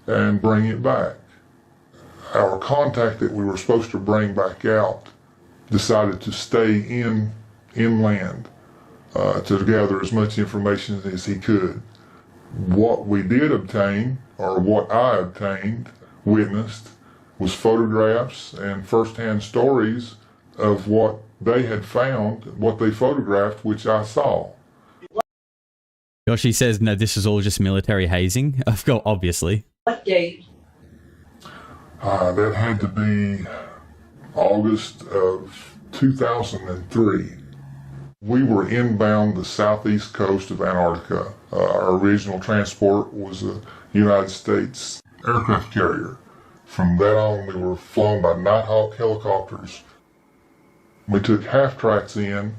and bring it back. Our contact that we were supposed to bring back out decided to stay inland to gather as much information as he could. What we did obtain, or what I obtained, witnessed, was photographs and first-hand stories of what they had found, what they photographed, which I saw. Yoshi says, no, this is all just military hazing. Of course, obviously. What date? That had to be August of 2003. We were inbound the southeast coast of Antarctica. Our original transport was a United States aircraft carrier. From that on, we were flown by Nighthawk helicopters. We took half-tracks in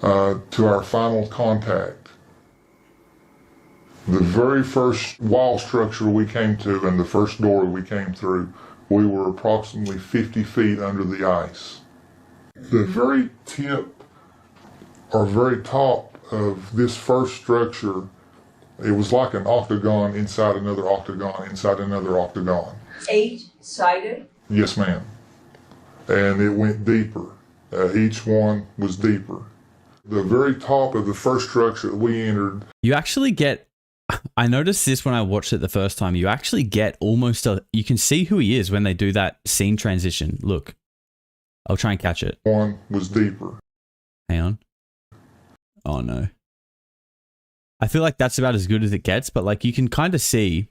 to our final contact. The very first wall structure we came to and the first door we came through, we were approximately 50 feet under the ice. The very tip or very top of this first structure, it was like an octagon inside another octagon inside another octagon. 8-sided? Yes, ma'am. And it went deeper. Each one was deeper. The very top of the first structure that we entered. You actually get, I noticed this when I watched it the first time, you actually get almost you can see who he is when they do that scene transition. Look, I'll try and catch it. One was deeper. Hang on. Oh no. I feel like that's about as good as it gets, but like you can kind of see,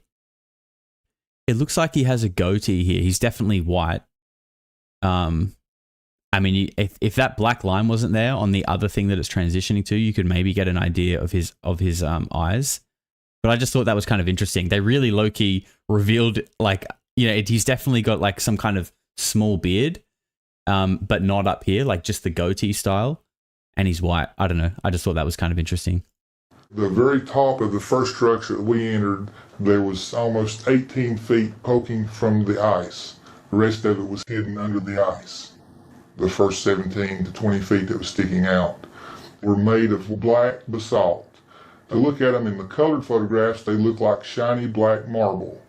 it looks like he has a goatee here. He's definitely white. I mean, if that black line wasn't there on the other thing that it's transitioning to, you could maybe get an idea of his eyes. But I just thought that was kind of interesting. They really low-key revealed, like, you know, he's definitely got like some kind of small beard, but not up here, like just the goatee style. And he's white. I don't know. I just thought that was kind of interesting. The very top of the first structure that we entered, there was almost 18 feet poking from the ice. The rest of it was hidden under the ice. The first 17 to 20 feet that was sticking out were made of black basalt. To look at them in the colored photographs, they look like shiny black marble.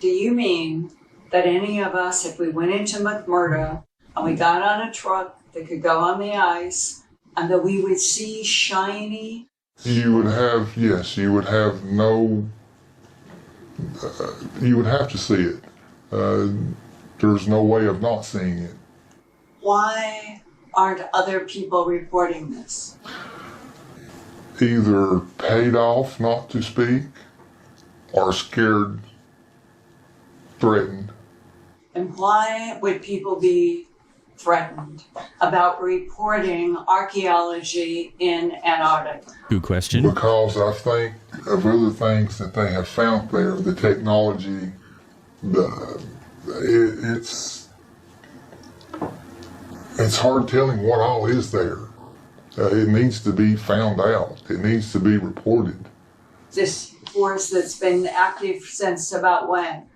Do you mean that any of us, if we went into McMurdo and we got on a truck that could go on the ice, and that we would see shiny? You would have, yes, you would have no, you would have to see it. There's no way of not seeing it. Why aren't other people reporting this? Either paid off not to speak or scared, threatened. And why would people be threatened about reporting archaeology in Antarctica? Good question. Because I think of other things that they have found there, the technology, it's hard telling what all is there. It needs to be found out. It needs to be reported. This force that's been active since about when?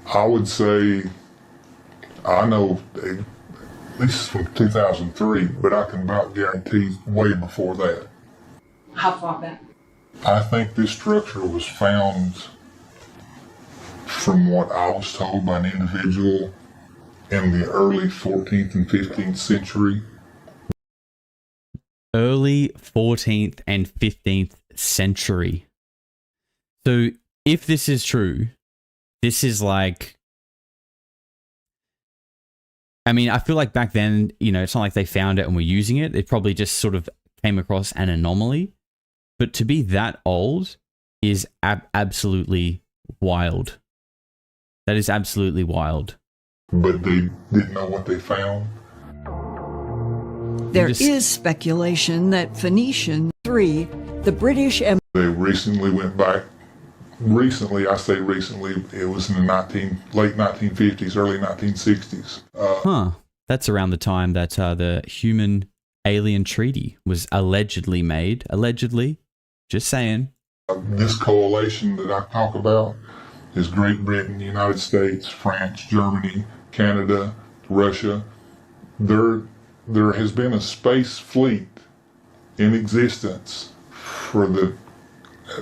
I would say, I know at least from 2003, but I can about guarantee way before that. How far back? I think this structure was found, from what I was told by an individual, in the early 14th and 15th century. Early 14th and 15th century. So if this is true, this is like, I mean, I feel like back then, you know, it's not like they found it and were using it. It probably just sort of came across an anomaly. But to be that old is absolutely wild. That is absolutely wild. But they didn't know what they found. There is speculation that Phoenician 3, the British Empire... They recently went back. Recently, I say recently, it was in the late 1950s, early 1960s. That's around the time that the Human Alien Treaty was allegedly made. Allegedly. Just saying. This coalition that I talk about is Great Britain, United States, France, Germany, Canada, Russia. There has been a space fleet in existence for the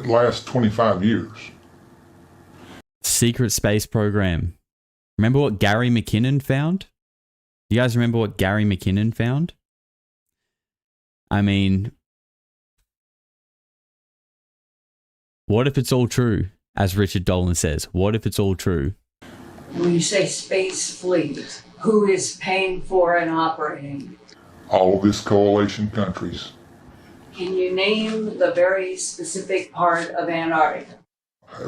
last 25 years. Secret space program. Remember what Gary McKinnon found? You guys remember what Gary McKinnon found? I mean, what if it's all true? As Richard Dolan says, what if it's all true? When you say space fleet, who is paying for and operating? All of this coalition countries. Can you name the very specific part of Antarctica?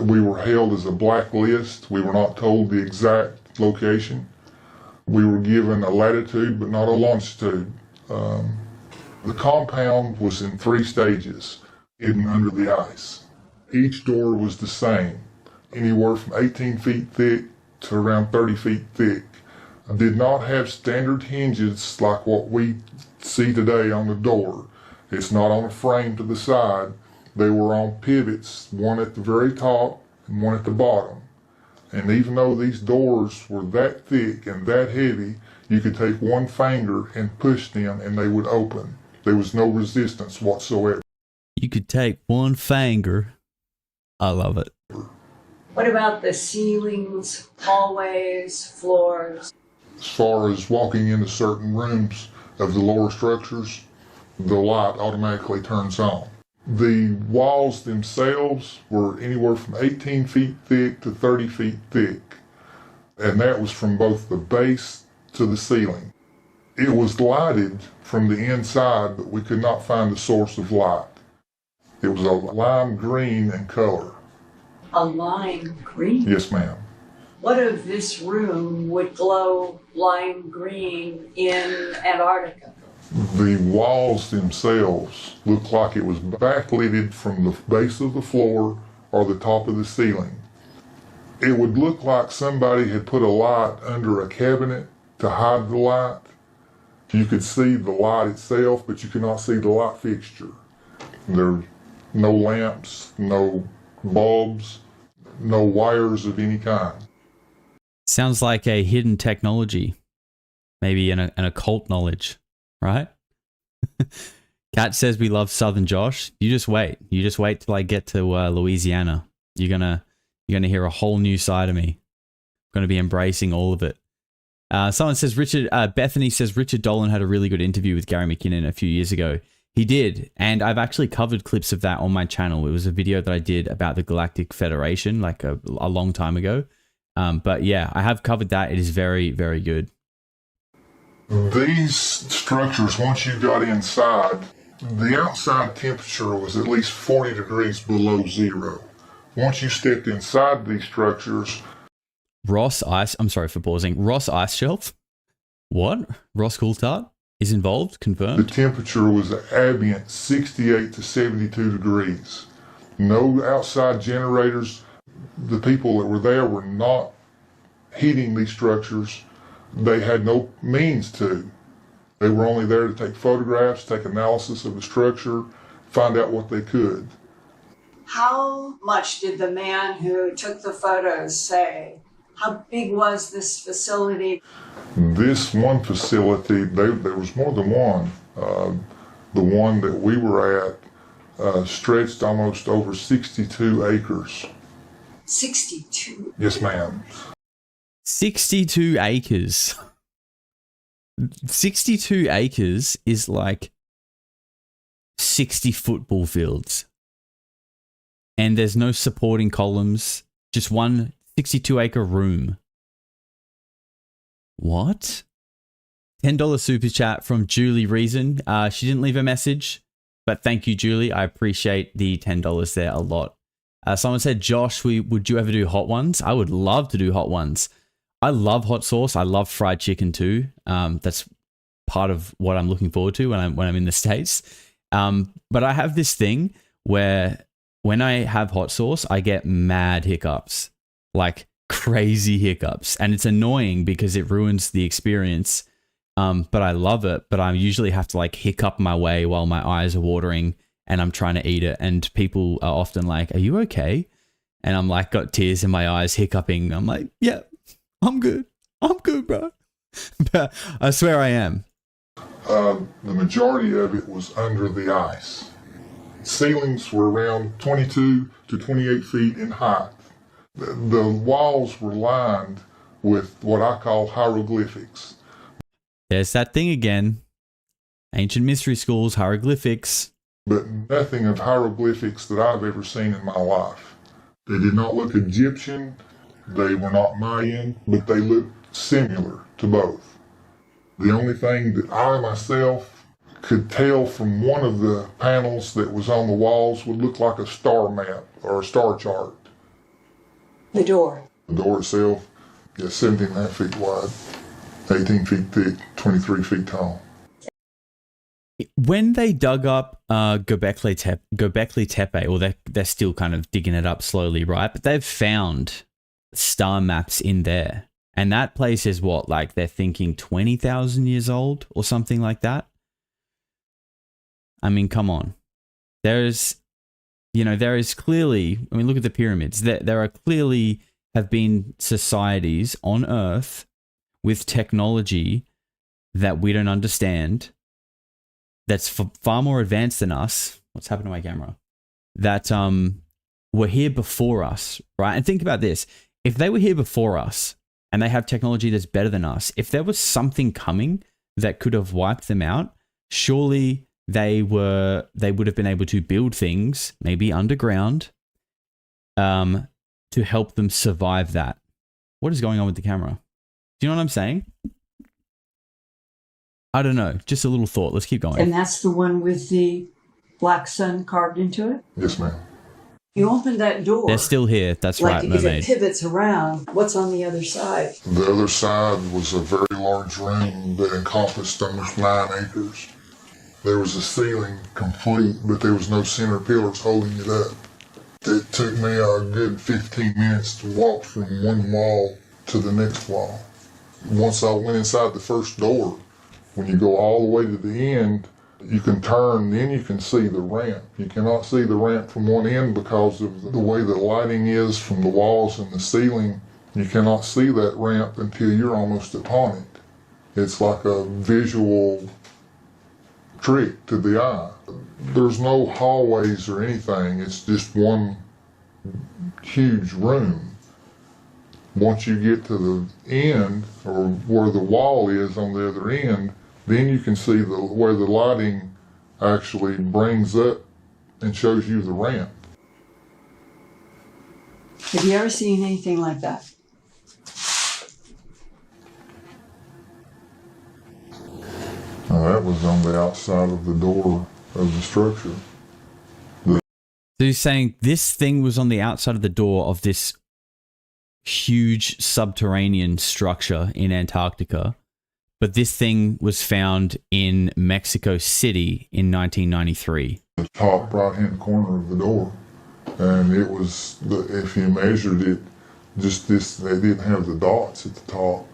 We were held as a blacklist. We were not told the exact location. We were given a latitude, but not a longitude. The compound was in 3 stages, hidden under the ice. Each door was the same, anywhere from 18 feet thick to around 30 feet thick. Did not have standard hinges like what we see today on the door. It's not on a frame to the side. They were on pivots, one at the very top and one at the bottom. And even though these doors were that thick and that heavy, you could take one finger and push them and they would open. There was no resistance whatsoever. You could take one finger. I love it. What about the ceilings, hallways, floors? As far as walking into certain rooms of the lower structures, the light automatically turns on. The walls themselves were anywhere from 18 feet thick to 30 feet thick, and that was from both the base to the ceiling. It was lighted from the inside, but we could not find the source of light. It was a lime green in color. A lime green? Yes, ma'am. What if this room would glow lime green in Antarctica? The walls themselves looked like it was backlit from the base of the floor or the top of the ceiling. It would look like somebody had put a light under a cabinet to hide the light. You could see the light itself, but you could not see the light fixture. There were no lamps, no bulbs, no wires of any kind. Sounds like a hidden technology. Maybe an occult knowledge, right? Kat says we love Southern Josh. You just wait. You just wait till I get to Louisiana. You're gonna hear a whole new side of me. I'm gonna be embracing all of it. Someone says Bethany says Richard Dolan had a really good interview with Gary McKinnon a few years ago. He did, and I've actually covered clips of that on my channel. It was a video that I did about the Galactic Federation like a long time ago. But yeah, I have covered that. It is very, very good. These structures, once you got inside, the outside temperature was at least 40 degrees below zero. Once you stepped inside these structures... I'm sorry for pausing. Ross Ice Shelf? What? Ross Coulthard is involved? Confirmed? The temperature was an ambient 68 to 72 degrees. No outside generators. The people that were there were not heating these structures. They had no means to. They were only there to take photographs, take analysis of the structure, find out what they could. How much did the man who took the photos say? How big was this facility? This one facility, there was more than one. The one that we were at stretched almost over 62 acres. 62? Yes, ma'am. 62 acres. 62 acres is like 60 football fields. And there's no supporting columns, just one 62-acre room. What? $10 super chat from Julie Reason. She didn't leave a message, but thank you, Julie. I appreciate the $10 there a lot. Someone said, Josh, would you ever do hot ones? I would love to do hot ones. I love hot sauce. I love fried chicken too. That's part of what I'm looking forward to when I'm in the States. But I have this thing where when I have hot sauce, I get mad hiccups. Like crazy hiccups, and it's annoying because it ruins the experience. But I love it. But I usually have to like hiccup my way while my eyes are watering and I'm trying to eat it. And people are often like, "Are you okay?" And I'm like, got tears in my eyes, hiccuping. I'm like, "Yeah, I'm good. I'm good, bro." But I swear I am. The majority of it was under the ice. Ceilings were around 22 to 28 feet in height. The walls were lined with what I call hieroglyphics. There's that thing again. Ancient mystery schools, hieroglyphics. But nothing of hieroglyphics that I've ever seen in my life. They did not look Egyptian, they were not Mayan, but they looked similar to both. The only thing that I myself could tell from one of the panels that was on the walls would look like a star map or a star chart. The door. The door itself, 17.5 feet wide, 18 feet thick, 23 feet tall. When they dug up Göbekli Tepe, or they're still kind of digging it up slowly, right? But they've found star maps in there. And that place is what, like they're thinking 20,000 years old or something like that? I mean, come on. There is clearly, I mean, look at the pyramids. There are clearly have been societies on Earth with technology that we don't understand, that's far more advanced than us. What's happened to my camera? That were here before us, right? And think about this. If they were here before us and they have technology that's better than us, if there was something coming that could have wiped them out, surely they would have been able to build things, maybe underground, to help them survive that. What is going on with the camera? Do you know what I'm saying? I don't know. Just a little thought. Let's keep going. And that's the one with the black sun carved into it? Yes, ma'am. You open that door. They're still here. That's right, If mermaid. it pivots around, what's on the other side? The other side was a very large room that encompassed almost 9 acres. There was a ceiling complete, but there was no center pillars holding it up. It took me a good 15 minutes to walk from one wall to the next wall. Once I went inside the first door, when you go all the way to the end, you can turn, then you can see the ramp. You cannot see the ramp from one end because of the way the lighting is from the walls and the ceiling. You cannot see that ramp until you're almost upon it. It's like a visual trick to the eye. There's no hallways or anything. It's just one huge room. Once you get to the end, or where the wall is on the other end, then you can see where the lighting actually brings up and shows you the ramp. Have you ever seen anything like that? That was on the outside of the door of the structure. So you're saying this thing was on the outside of the door of this huge subterranean structure in Antarctica, but this thing was found in Mexico City in 1993. The top right-hand corner of the door, and it was, if you measured it, just this, they didn't have the dots at the top,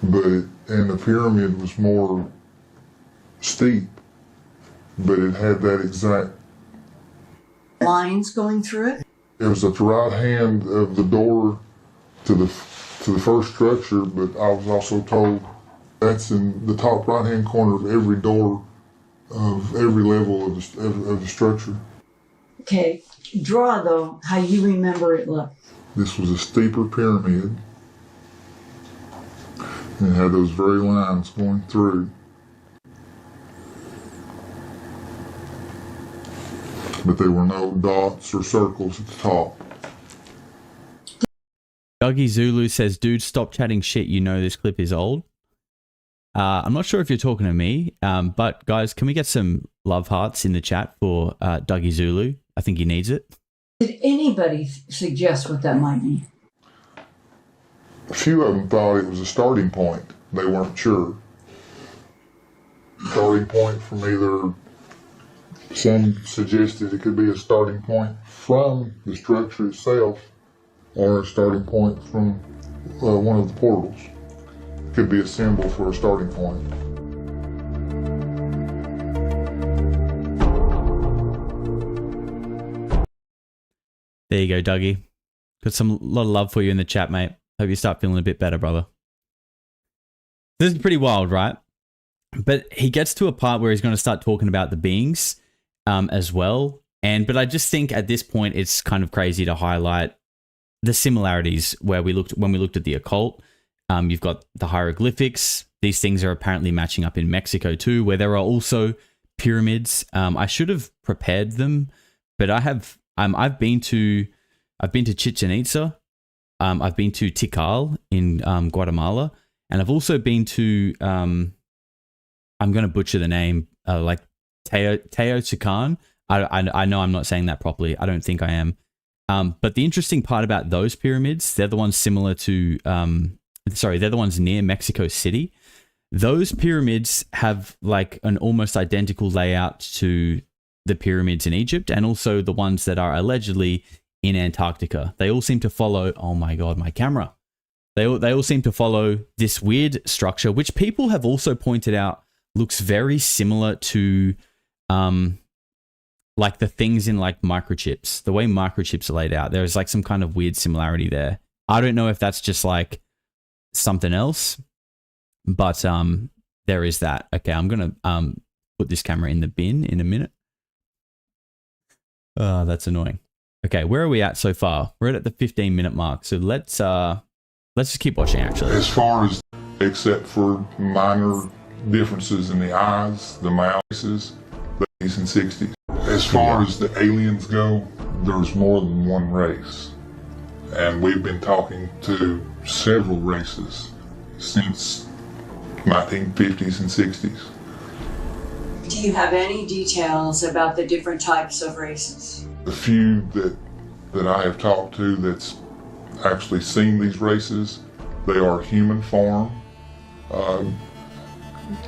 and the pyramid was more steep, but it had that exact Lines going through it? It was at the right hand of the door to the first structure, but I was also told that's in the top right hand corner of every door of every level of the structure. Okay, draw though how you remember it looked. This was a steeper pyramid, and it had those very lines going through. But there were no dots or circles at the top. Dougie Zulu says, dude, stop chatting shit. You know this clip is old. I'm not sure if you're talking to me, but guys, can we get some love hearts in the chat for Dougie Zulu? I think he needs it. Did anybody suggest what that might mean? A few of them thought it was a starting point. They weren't sure. Starting point from either, some suggested it could be a starting point from the structure itself or a starting point from one of the portals. It could be a symbol for a starting point. There you go, Dougie. Got a lot of love for you in the chat, mate. Hope you start feeling a bit better, brother. This is pretty wild, right? But he gets to a part where he's going to start talking about the beings as well. But I just think at this point, it's kind of crazy to highlight the similarities when we looked at the occult. You've got the hieroglyphics. These things are apparently matching up in Mexico too, where there are also pyramids. I should have prepared them, but I have. I've been to Chichen Itza. I've been to Tikal in Guatemala, and I've also been to. I'm going to butcher the name, like Teotihuacan. I know I'm not saying that properly. I don't think I am. But the interesting part about those pyramids, they're the ones similar to. They're the ones near Mexico City. Those pyramids have like an almost identical layout to the pyramids in Egypt, and also the ones that are allegedly in Antarctica. They all seem to follow. Oh my god, my camera! They all seem to follow this weird structure, which people have also pointed out looks very similar to, like the things in like microchips. The way microchips are laid out, there's like some kind of weird similarity there. I don't know if that's just like something else, but there is that. Okay, I'm gonna put this camera in the bin in a minute. Oh, that's annoying. Okay, where are we at so far? We're at the 15-minute mark, so let's just keep watching. Actually, as far as except for minor differences in the eyes, the mouths, the 50s and 60s. As far as the aliens go, there's more than one race, and we've been talking to several races since 1950s and 60s. Do you have any details about the different types of races? The few that I have talked to that's actually seen these races, they are human form,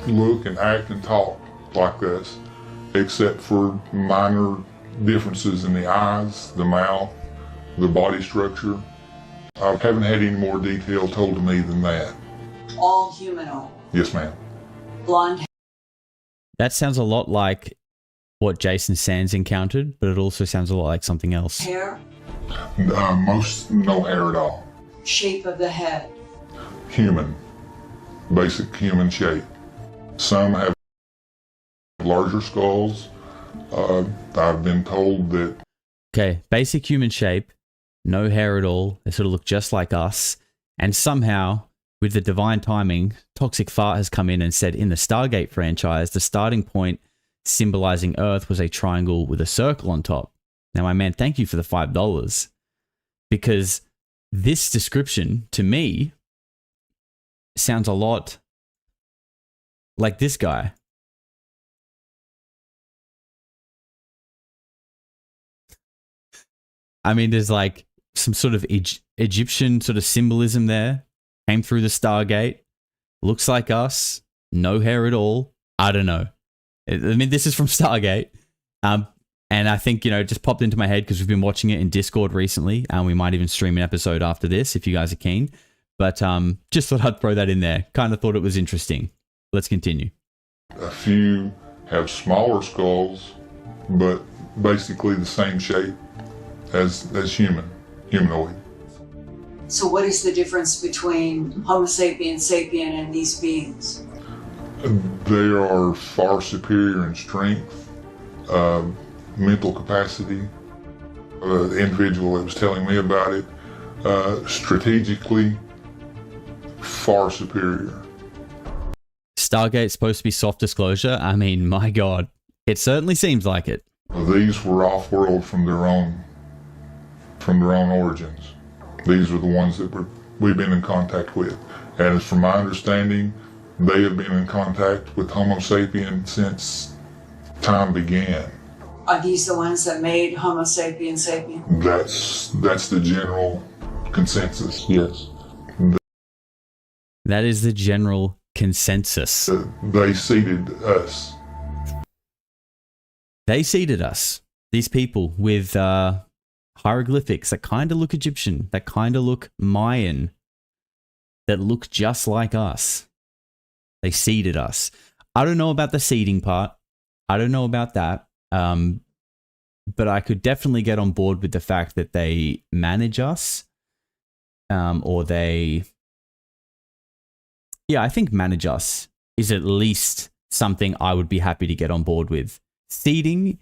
look and act and talk like us, except for minor differences in the eyes, the mouth, the body structure. I haven't had any more detail told to me than that. All humanoid? Yes, ma'am. Blonde hair? That sounds a lot like what Jason Sands encountered, but it also sounds a lot like something else. Hair? Most no hair at all. Shape of the head? Human. Basic human shape. Some have larger skulls. I've been told that... Okay, basic human shape, no hair at all. They sort of look just like us. And somehow, with the divine timing, Toxic Fart has come in and said in the Stargate franchise, the starting point symbolizing Earth was a triangle with a circle on top. Now, my man, thank you for the $5. Because this description, to me, sounds a lot like this guy. I mean, there's like some sort of Egyptian sort of symbolism there. Came through the Stargate. Looks like us. No hair at all. I don't know. I mean, this is from Stargate. And I think, it just popped into my head because we've been watching it in Discord recently. And we might even stream an episode after this if you guys are keen. But just thought I'd throw that in there. Kind of thought it was interesting. Let's continue. A few have smaller skulls, but basically the same shape as humanoid. So what is the difference between Homo sapien sapien and these beings? They are far superior in strength, mental capacity. The individual that was telling me about it, strategically far superior. Stargate's supposed to be soft disclosure. I mean, my God, it certainly seems like it. These were off-world from their own origins. These are the ones that we've been in contact with. And from my understanding, they have been in contact with Homo sapien since time began. Are these the ones that made Homo sapien sapien? That's the general consensus, yes. That is the general consensus. They seeded us. They seeded us. These people with hieroglyphics that kind of look Egyptian, that kind of look Mayan, that look just like us. They seeded us. I don't know about the seeding part. I don't know about that. But I could definitely get on board with the fact that they manage us. Or they... Yeah, I think manage us is at least something I would be happy to get on board with. Seeding,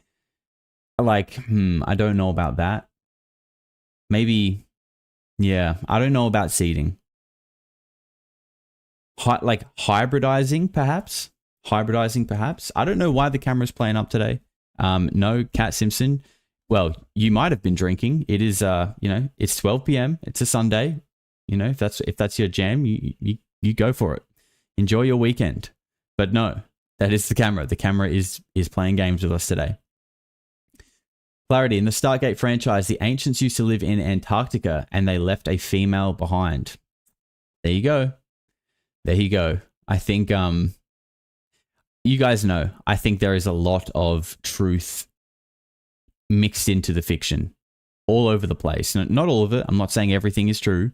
like, I don't know about that. Maybe, yeah, I don't know about seeding. Like hybridizing, perhaps? Hybridizing, perhaps? I don't know why the camera's playing up today. No, Cat Simpson. Well, you might have been drinking. It is, it's 12 p.m. It's a Sunday. If that's your jam, you go for it. Enjoy your weekend. But no, that is the camera. The camera is playing games with us today. Polarity. In the Stargate franchise, the ancients used to live in Antarctica and they left a female behind. There you go. There you go. I think, you guys know, I think there is a lot of truth mixed into the fiction all over the place. Not all of it. I'm not saying everything is true,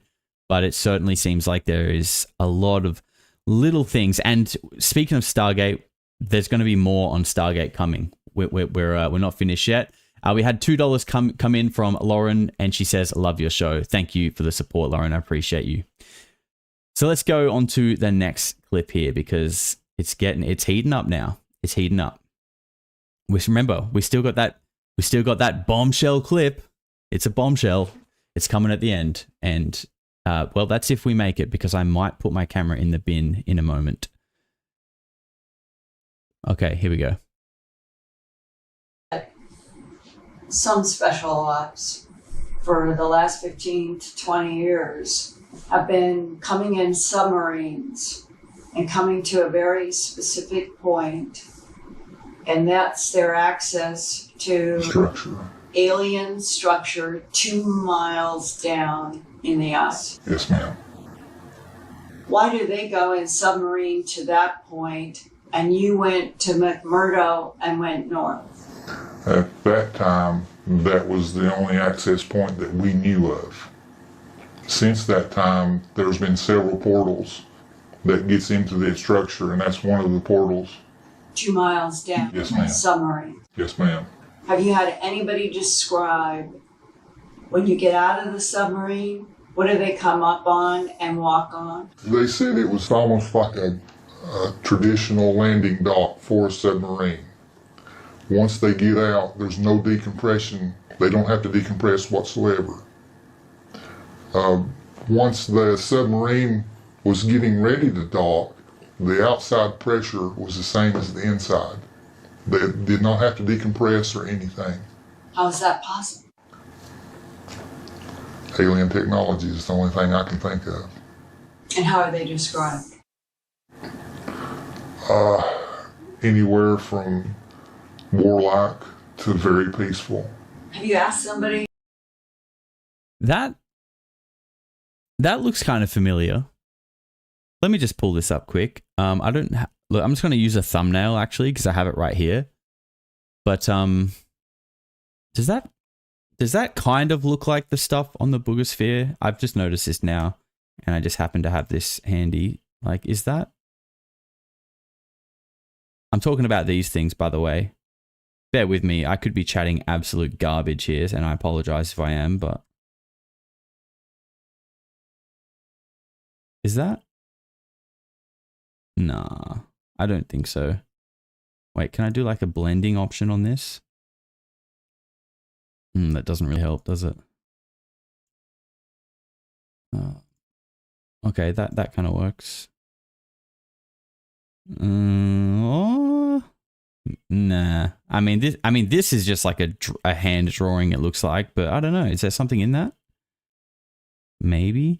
but it certainly seems like there is a lot of little things. And speaking of Stargate, there's going to be more on Stargate coming. We're not finished yet. We had $2 come in from Lauren, and she says, "Love your show." Thank you for the support, Lauren. I appreciate you. So let's go on to the next clip here because it's heating up now. It's heating up. We still got that bombshell clip. It's a bombshell. It's coming at the end, and well, that's if we make it, because I might put my camera in the bin in a moment. Okay, here we go. Some special ops for the last 15 to 20 years have been coming in submarines and coming to a very specific point, and that's their access to alien structure 2 miles down in the ice. Yes, ma'am. Why do they go in submarine to that point and you went to McMurdo and went north? At that time, that was the only access point that we knew of. Since that time, there's been several portals that gets into the structure, and that's one of the portals. 2 miles down. Yes, ma'am. Submarine. Yes, ma'am. Have you had anybody describe when you get out of the submarine, what do they come up on and walk on? They said it was almost like a traditional landing dock for a submarine. Once they get out, there's no decompression. They don't have to decompress whatsoever. Once the submarine was getting ready to dock, the outside pressure was the same as the inside. They did not have to decompress or anything. How is that possible? Alien technology is the only thing I can think of. And how are they described? Anywhere from warlike to very peaceful. Have you asked somebody? That looks kind of familiar. Let me just pull this up quick. Look, I'm just going to use a thumbnail actually because I have it right here. But does that kind of look like the stuff on the Boogosphere? I've just noticed this now, and I just happen to have this handy. Like, is that? I'm talking about these things, by the way. Bear with me. I could be chatting absolute garbage here, and I apologize if I am, but is that? Nah, I don't think so. Wait, can I do like a blending option on this? That doesn't really help, does it? Okay, that kind of works. Nah. I mean this is just like a hand drawing. It looks like, but I don't know. Is there something in that? Maybe.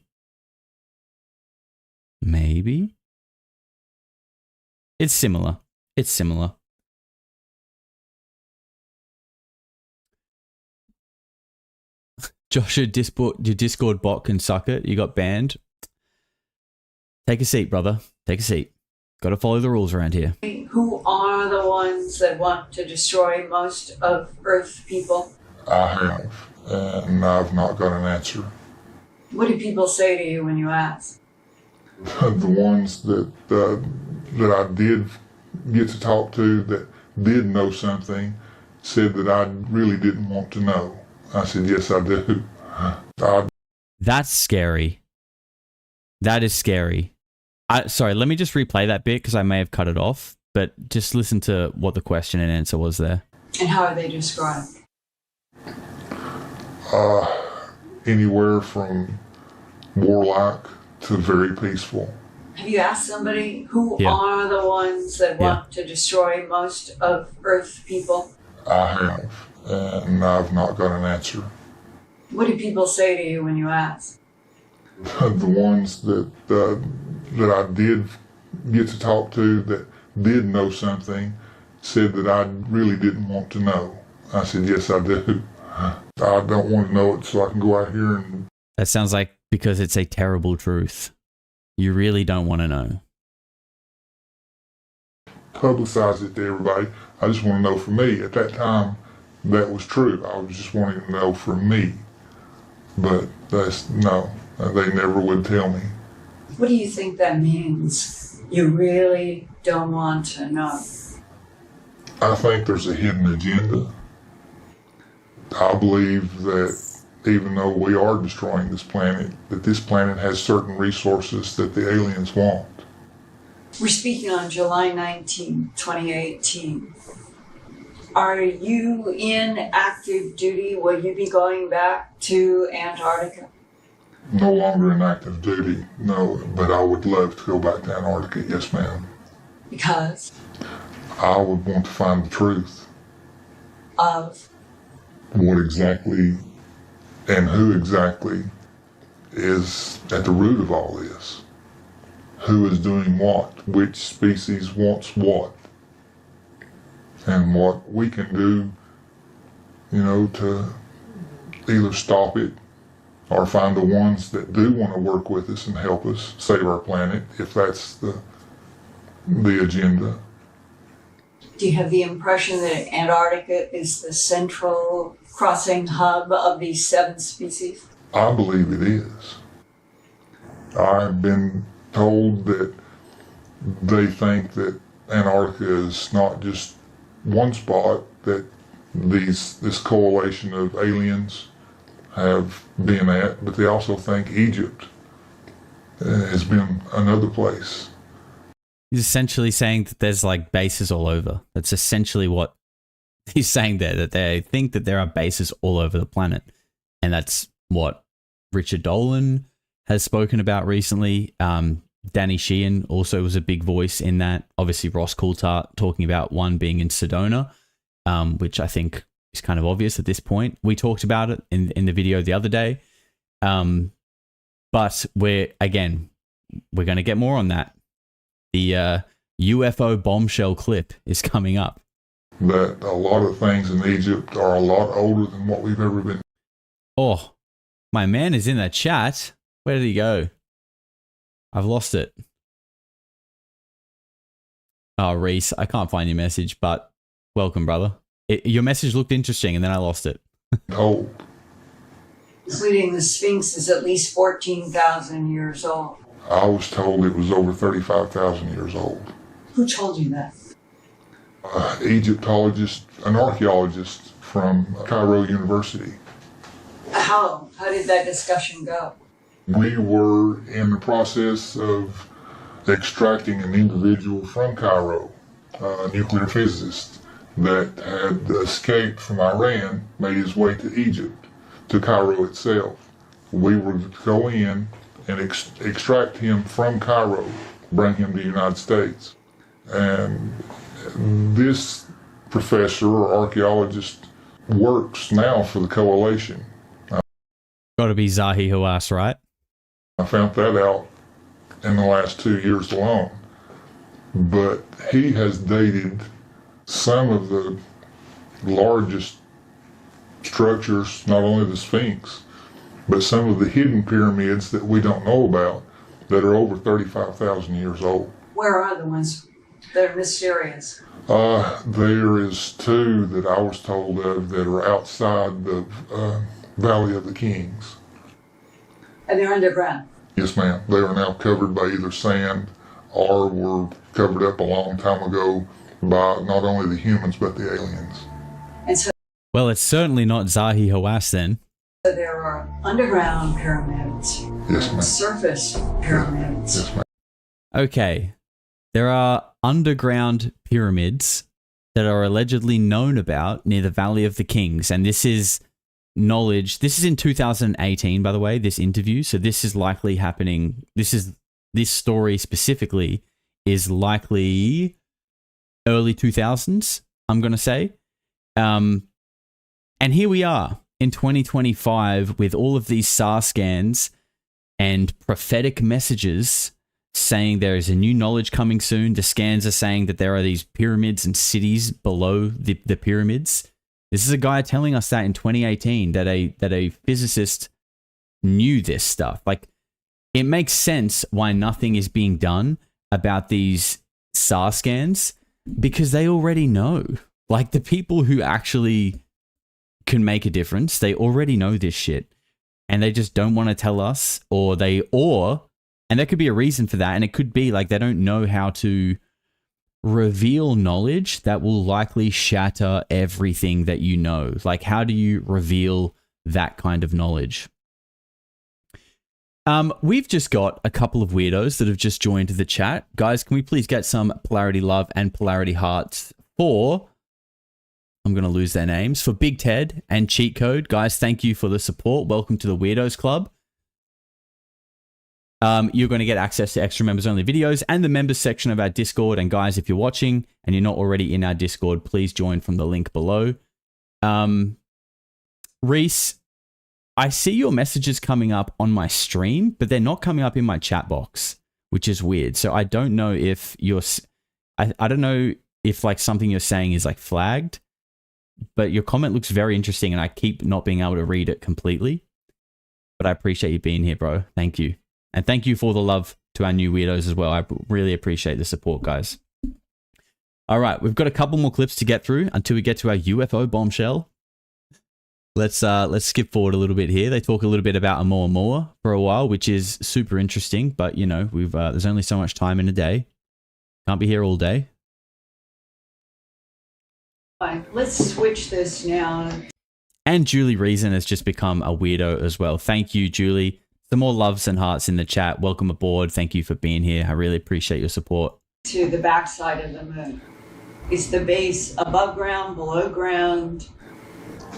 It's similar. Josh, your Discord bot can suck it. You got banned. Take a seat, brother. Take a seat. Got to follow the rules around here. Who are the ones that want to destroy most of Earth people? I have, and I've not got an answer. What do people say to you when you ask? The ones that I did get to talk to that did know something said that I really didn't want to know. I said, yes, I do. That's scary. That is scary. Sorry, let me just replay that bit because I may have cut it off, but just listen to what the question and answer was there. And how are they described? Anywhere from warlike to very peaceful. Have you asked somebody who are the ones that want to destroy most of Earth people? I have, and I've not got an answer. What do people say to you when you ask? The ones that I did get to talk to that did know something said that I really didn't want to know. I said, yes, I do. I don't want to know it so I can go out here and... That sounds like because it's a terrible truth. You really don't want to know. Publicize it to everybody. I just want to know for me. At that time, that was true. I was just wanting to know for me. But no, they never would tell me. What do you think that means? You really don't want to know? I think there's a hidden agenda. I believe that even though we are destroying this planet, that this planet has certain resources that the aliens want. We're speaking on July 19, 2018. Are you in active duty? Will you be going back to Antarctica? No longer in active duty, no, but I would love to go back to Antarctica, yes ma'am. Because? I would want to find the truth. Of? What exactly and who exactly is at the root of all this. who is doing what, which species wants what, and what we can do, you know, to either stop it or find the ones that do want to work with us and help us save our planet, if that's the agenda. Do you have the impression that Antarctica is the central crossing hub of these 7 species? I believe it is. I've been told that they think that Antarctica is not just one spot, that this coalition of aliens have been at, but they also think Egypt has been another place. He's essentially saying that there's like bases all over. That's essentially what he's saying there, that they think that there are bases all over the planet. And that's what Richard Dolan has spoken about recently. Danny Sheehan also was a big voice in that. Obviously, Ross Coulthart talking about one being in Sedona, which I think is kind of obvious at this point. We talked about it in the video the other day. But we're going to get more on that. The UFO bombshell clip is coming up. That a lot of things in Egypt are a lot older than what we've ever been. Oh, my man is in the chat. Where did he go? I've lost it. Oh, Reese, I can't find your message, but welcome, brother. Your message looked interesting, and then I lost it. Oh. Including the Sphinx is at least 14,000 years old. I was told it was over 35,000 years old. Who told you that? Egyptologist, an archaeologist from Cairo University. How did that discussion go? We were in the process of extracting an individual from Cairo, a nuclear physicist that had escaped from Iran, made his way to Egypt, to Cairo itself. We were to go in and extract him from Cairo, bring him to the United States. And this professor or archaeologist works now for the coalition. Got to be Zahi Hawass, right? I found that out in the last 2 years alone. But he has dated some of the largest structures, not only the Sphinx, but some of the hidden pyramids that we don't know about that are over 35,000 years old. Where are the ones that are mysterious? There is 2 that I was told of that are outside the Valley of the Kings. And they're underground? Yes, ma'am. They are now covered by either sand or were covered up a long time ago by not only the humans but the aliens. And so, well, it's certainly not Zahi Hawass then. So there are underground pyramids. Yes, ma'am. Surface pyramids. Yes, ma'am. Okay. There are underground pyramids that are allegedly known about near the Valley of the Kings. And this is knowledge. This is in 2018, by the way, this interview. So this is likely happening. This story specifically is likely early 2000s, I'm going to say. And here we are in 2025 with all of these SAR scans and prophetic messages saying there is a new knowledge coming soon. The scans are saying that there are these pyramids and cities below the pyramids. This is a guy telling us that in 2018 that a physicist knew this stuff. Like, it makes sense why nothing is being done about these SAR scans, because they already know. Like, the people who actually can make a difference, they already know this shit, and they just don't want to tell us, and there could be a reason for that, and it could be like they don't know how to reveal knowledge that will likely shatter everything that you know. Like, how do you reveal that kind of knowledge? We've just got a couple of weirdos that have just joined the chat. Guys, can we please get some Polarity love and Polarity hearts for, I'm going to lose their names, for Big Ted and Cheat Code. Guys, thank you for the support. Welcome to the Weirdos Club. You're going to get access to extra members only videos and the members section of our Discord. And guys, if you're watching and you're not already in our Discord, please join from the link below. Reese, I see your messages coming up on my stream, but they're not coming up in my chat box. which is weird. So I don't know if I don't know if like something you're saying is like flagged, but your comment looks very interesting and I keep not being able to read it completely. But I appreciate you being here, bro. Thank you. And thank you for the love to our new weirdos as well. I really appreciate the support, guys. All right, we've got a couple more clips to get through until we get to our UFO bombshell. Let's skip forward a little bit here. They talk a little bit about Oumuamua for a while, which is super interesting. But you know, we've there's only so much time in a day. Can't be here all day. Let's switch this now. And Julie Reason has just become a weirdo as well. Thank you, Julie. Some more loves and hearts in the chat. Welcome aboard. Thank you for being here. I really appreciate your support. To the backside of the moon. Is the base above ground, below ground?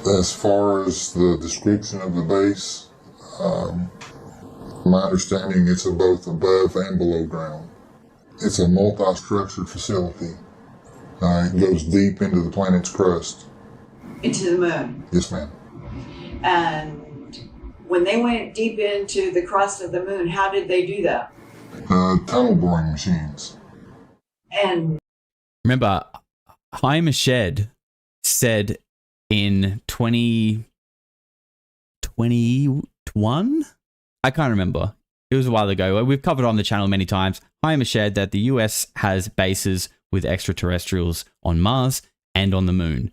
As far as the description of the base, my understanding it's both above and below ground. It's a multi-structured facility. It goes deep into the planet's crust. Into the moon? Yes, ma'am. And when they went deep into the crust of the moon, how did they do that? Tunnel boring machines. And remember, Haim Shed said in 2021? I can't remember. It was a while ago. We've covered on the channel many times. Haim Shed that the US has bases with extraterrestrials on Mars and on the moon.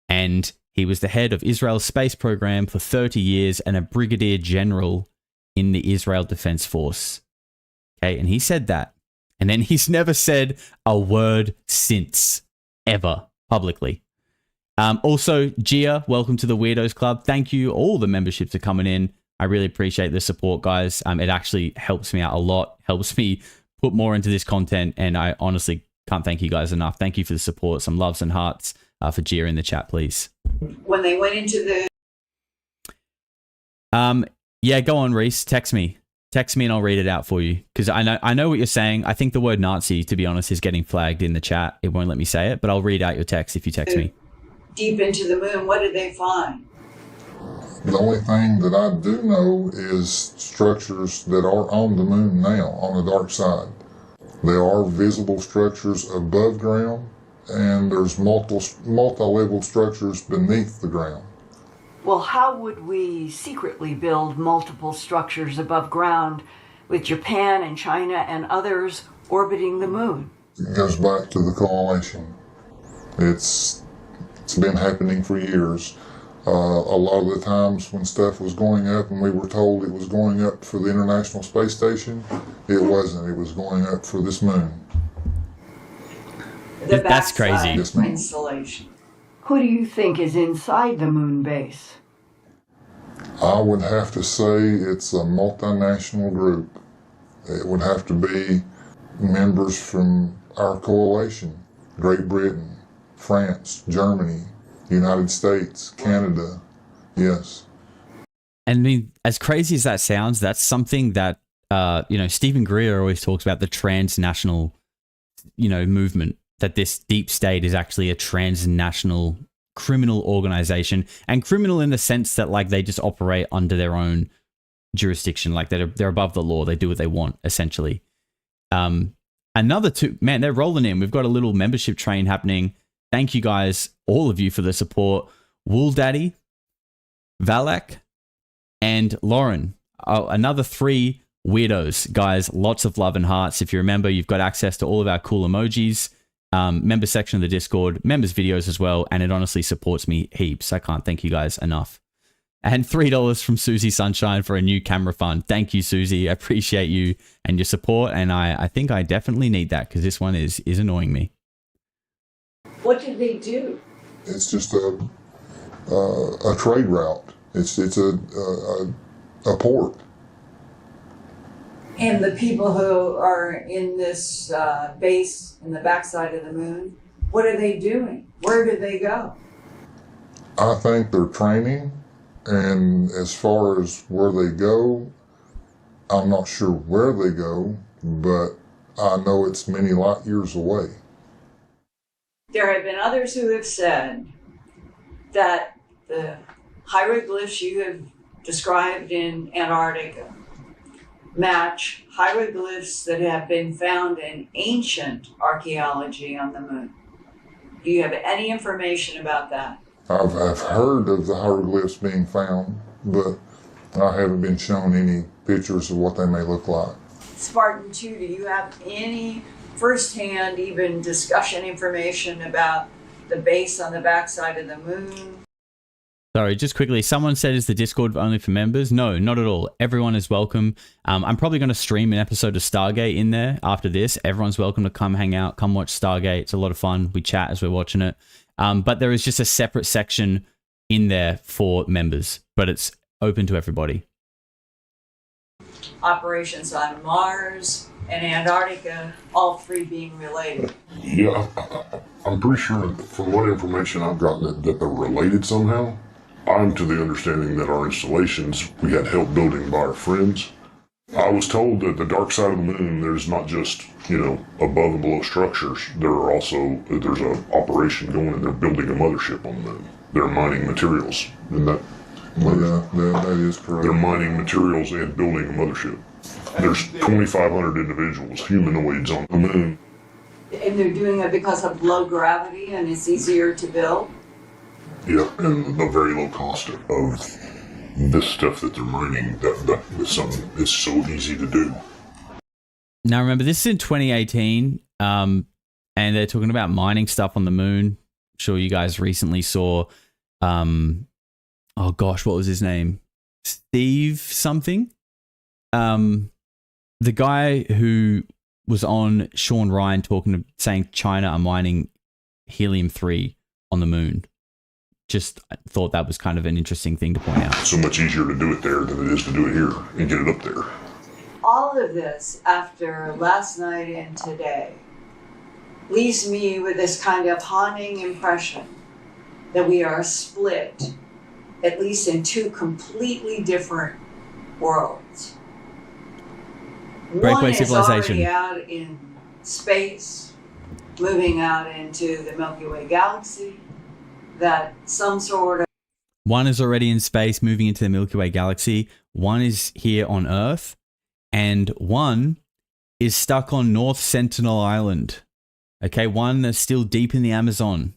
And he was the head of Israel's space program for 30 years and a brigadier general in the Israel Defense Force. Okay, and he said that. And then he's never said a word since, ever, publicly. Also, Gia, welcome to the Weirdos Club. Thank you. All the memberships are coming in. I really appreciate the support, guys. It actually helps me out a lot, helps me put more into this content, and I honestly can't thank you guys enough. Thank you for the support. Some loves and hearts for Gia in the chat, please. when they went into the... Yeah, go on, Reese. Text me and I'll read it out for you. Because I know what you're saying. I think the word Nazi, to be honest, is getting flagged in the chat. It won't let me say it, but I'll read out your text if you text me. Deep into the moon, what did they find? The only thing that I do know is structures that are on the moon now, on the dark side. There are visible structures above ground, and there's multi-level structures beneath the ground. Well, how would we secretly build multiple structures above ground with Japan and China and others orbiting the moon? It goes back to the coalition. It's been happening for years. A lot of the times when stuff was going up and we were told it was going up for the International Space Station, it wasn't. It was going up for this moon. That's crazy. Installation. Who do you think is inside the moon base? I would have to say it's a multinational group. It would have to be members from our coalition. Great Britain, France, Germany, United States, Canada, yes. And I mean, as crazy as that sounds, that's something that, Stephen Greer always talks about, the transnational, movement, that this deep state is actually a transnational criminal organization, and criminal in the sense that, like, they just operate under their own jurisdiction, like they're above the law. They do what they want, essentially. Another two, man, they're rolling in. We've got a little membership train happening. Thank you guys, all of you, for the support. Wool Daddy, Valak, and Lauren. Oh, another 3 weirdos, guys. Lots of love and hearts. If you remember, you've got access to all of our cool emojis, member section of the Discord, members videos as well, and it honestly supports me heaps. I can't thank you guys enough. And $3 from Susie Sunshine for a new camera fund. Thank you, Susie. I appreciate you and your support, and I think I definitely need that because this one is annoying me. What did they do? It's just a trade route. It's a port. And the people who are in this base in the backside of the moon, what are they doing? Where do they go? I think they're training, and as far as where they go, I'm not sure where they go, but I know it's many light years away. There have been others who have said that the hieroglyphs you have described in Antarctica match hieroglyphs that have been found in ancient archaeology on the moon? Do you have any information about that? I've heard of the hieroglyphs being found, but I haven't been shown any pictures of what they may look like. Spartan 2, do you have any firsthand, even discussion information about the base on the backside of the moon? Sorry, just quickly, someone said, is the Discord only for members? No, not at all. Everyone is welcome. I'm probably going to stream an episode of Stargate in there after this. Everyone's welcome to come hang out, come watch Stargate. It's a lot of fun. We chat as we're watching it. But there is just a separate section in there for members, but it's open to everybody. Operations on Mars and Antarctica, all three being related. Yeah, I'm pretty sure from what information I've gotten that they're related somehow. I'm to the understanding that our installations we had help building by our friends. I was told that the dark side of the moon, there's not just, above and below structures. There's an operation going and they're building a mothership on the moon. They're mining materials. And that is correct. They're mining materials and building a mothership. There's 2,500 individuals, humanoids on the moon. And they're doing it because of low gravity and it's easier to build? Yeah, and the very low cost of this stuff that they're mining, that is something it's so easy to do. Now remember, this is in 2018, and they're talking about mining stuff on the moon. I'm sure you guys recently saw, oh gosh, what was his name? Steve something? The guy who was on Sean Ryan saying China are mining helium-3 on the moon. Just thought that was kind of an interesting thing to point out. So much easier to do it there than it is to do it here and get it up there. All of this, after last night and today, leaves me with this kind of haunting impression that we are split, at least in two completely different worlds. Breakaway Civilization. One is already out in space, moving out into the Milky Way galaxy. That some sort of... One is already in space, moving into the Milky Way galaxy. One is here on Earth. And one is stuck on North Sentinel Island. Okay, one is still deep in the Amazon.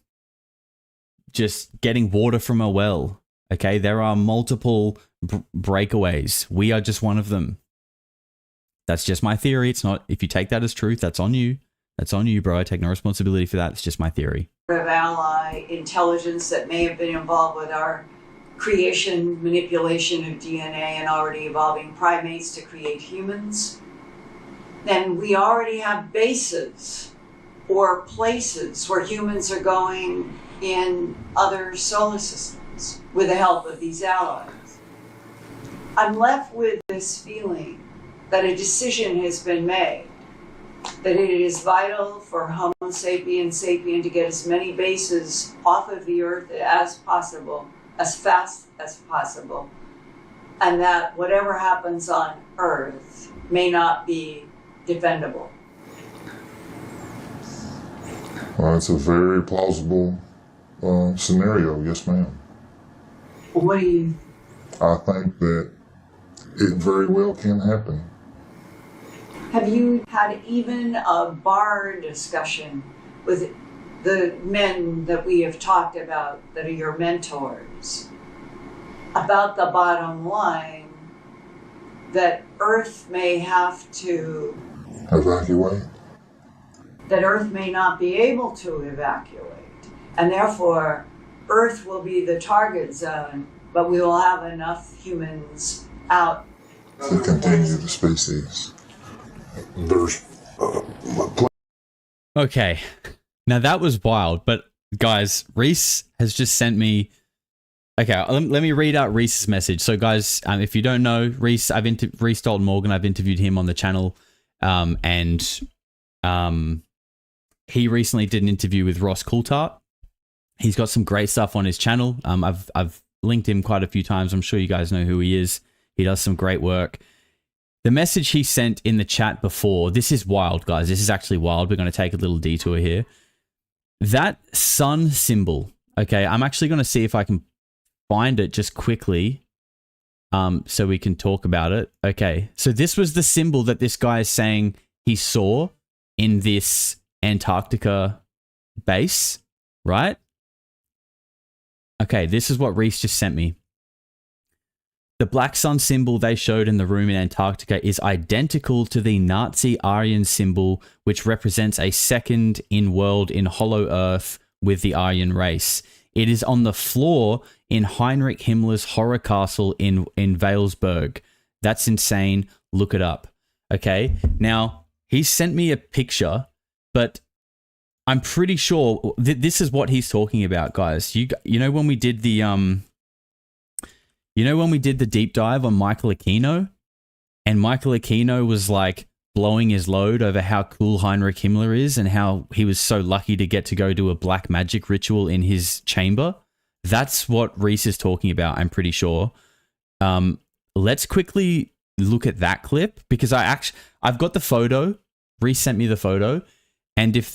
Just getting water from a well. Okay, there are multiple breakaways. We are just one of them. That's just my theory. It's not... If you take that as truth, that's on you. That's on you, bro. I take no responsibility for that. It's just my theory. Of ally intelligence that may have been involved with our creation, manipulation of DNA and already evolving primates to create humans. Then we already have bases or places where humans are going in other solar systems with the help of these allies. I'm left with this feeling that a decision has been made, that it is vital for Homo sapiens sapien to get as many bases off of the Earth as possible, as fast as possible, and that whatever happens on Earth may not be defendable. Well, it's a very plausible scenario, yes ma'am. What do you... I think that it very well can happen. Have you had even a bar discussion with the men that we have talked about that are your mentors about the bottom line that Earth may have to evacuate? That Earth may not be able to evacuate, and therefore Earth will be the target zone, but we will have enough humans out to continue the species. There's okay, now that was wild, but guys, Reese has just sent me... Okay, let me read out Reese's message. So guys, if you don't know, Reese Dalton Morgan, I've interviewed him on the channel, and he recently did an interview with Ross Coulthart. He's got some great stuff on his channel. I've linked him quite a few times. I'm sure you guys know who he is. He does some great work. The message he sent in the chat before, this is wild, guys. This is actually wild. We're going to take a little detour here. That sun symbol, okay, I'm actually going to see if I can find it just quickly. so we can talk about it. Okay, so this was the symbol that this guy is saying he saw in this Antarctica base, right? Okay, this is what Reese just sent me. The black sun symbol they showed in the room in Antarctica is identical to the Nazi Aryan symbol, which represents a second in world in Hollow Earth with the Aryan race. It is on the floor in Heinrich Himmler's horror castle in Walesburg. That's insane. Look it up. Okay, now he sent me a picture, but I'm pretty sure this is what he's talking about, guys. You know when we did the deep dive on Michael Aquino, and Michael Aquino was like blowing his load over how cool Heinrich Himmler is and how he was so lucky to get to go do a black magic ritual in his chamber. That's what Reese is talking about, I'm pretty sure. Let's quickly look at that clip because I've got the photo. Reese sent me the photo, and if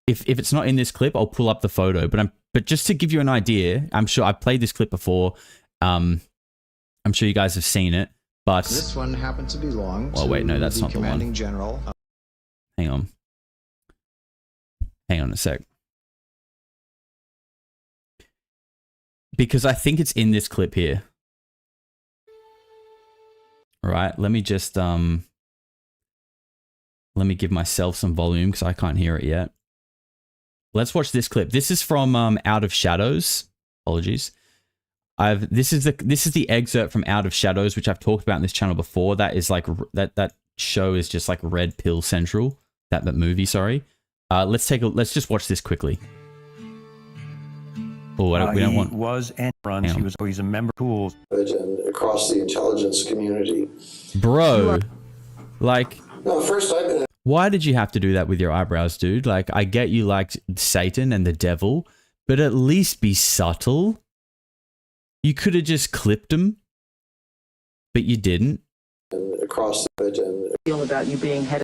it's not in this clip, I'll pull up the photo. But just to give you an idea, I'm sure I've played this clip before. I'm sure you guys have seen it, but this one happened to belong to wait, no, that's not the one. General. Hang on a sec, because I think it's in this clip here. All right, let me just let me give myself some volume because I can't hear it yet. Let's watch this clip. This is from Out of Shadows. Apologies. This is the excerpt from Out of Shadows, which I've talked about in this channel before. That is like that show is just like Red Pill Central. That movie, sorry. Let's just watch this quickly. Oh, we don't want. He was and runs. He was always a member of tools and across the intelligence community. Bro, like. No, first I've been. Why did you have to do that with your eyebrows, dude? Like, I get you liked Satan and the devil, but at least be subtle. You could have just clipped him, but you didn't. And across the bridge and feel about you being headed.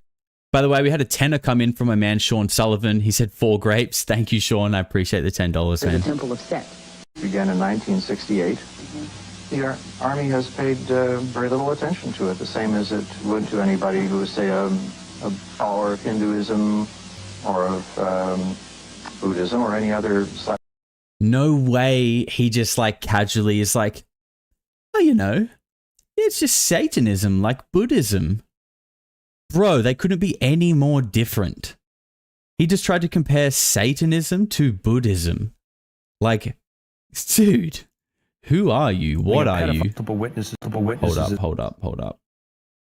By the way, we had a tenner come in from a man, Sean Sullivan. He said 4 grapes. Thank you, Sean. I appreciate the $10, man. The Temple of Set began in 1968. The Army has paid very little attention to it, the same as it would to anybody who is, say, a follower of Hinduism or of Buddhism or any other. No way he just like casually is like, oh, you know, it's just Satanism like Buddhism. Bro, they couldn't be any more different. He just tried to compare Satanism to Buddhism. Like, dude, who are you? What are you? Hold up.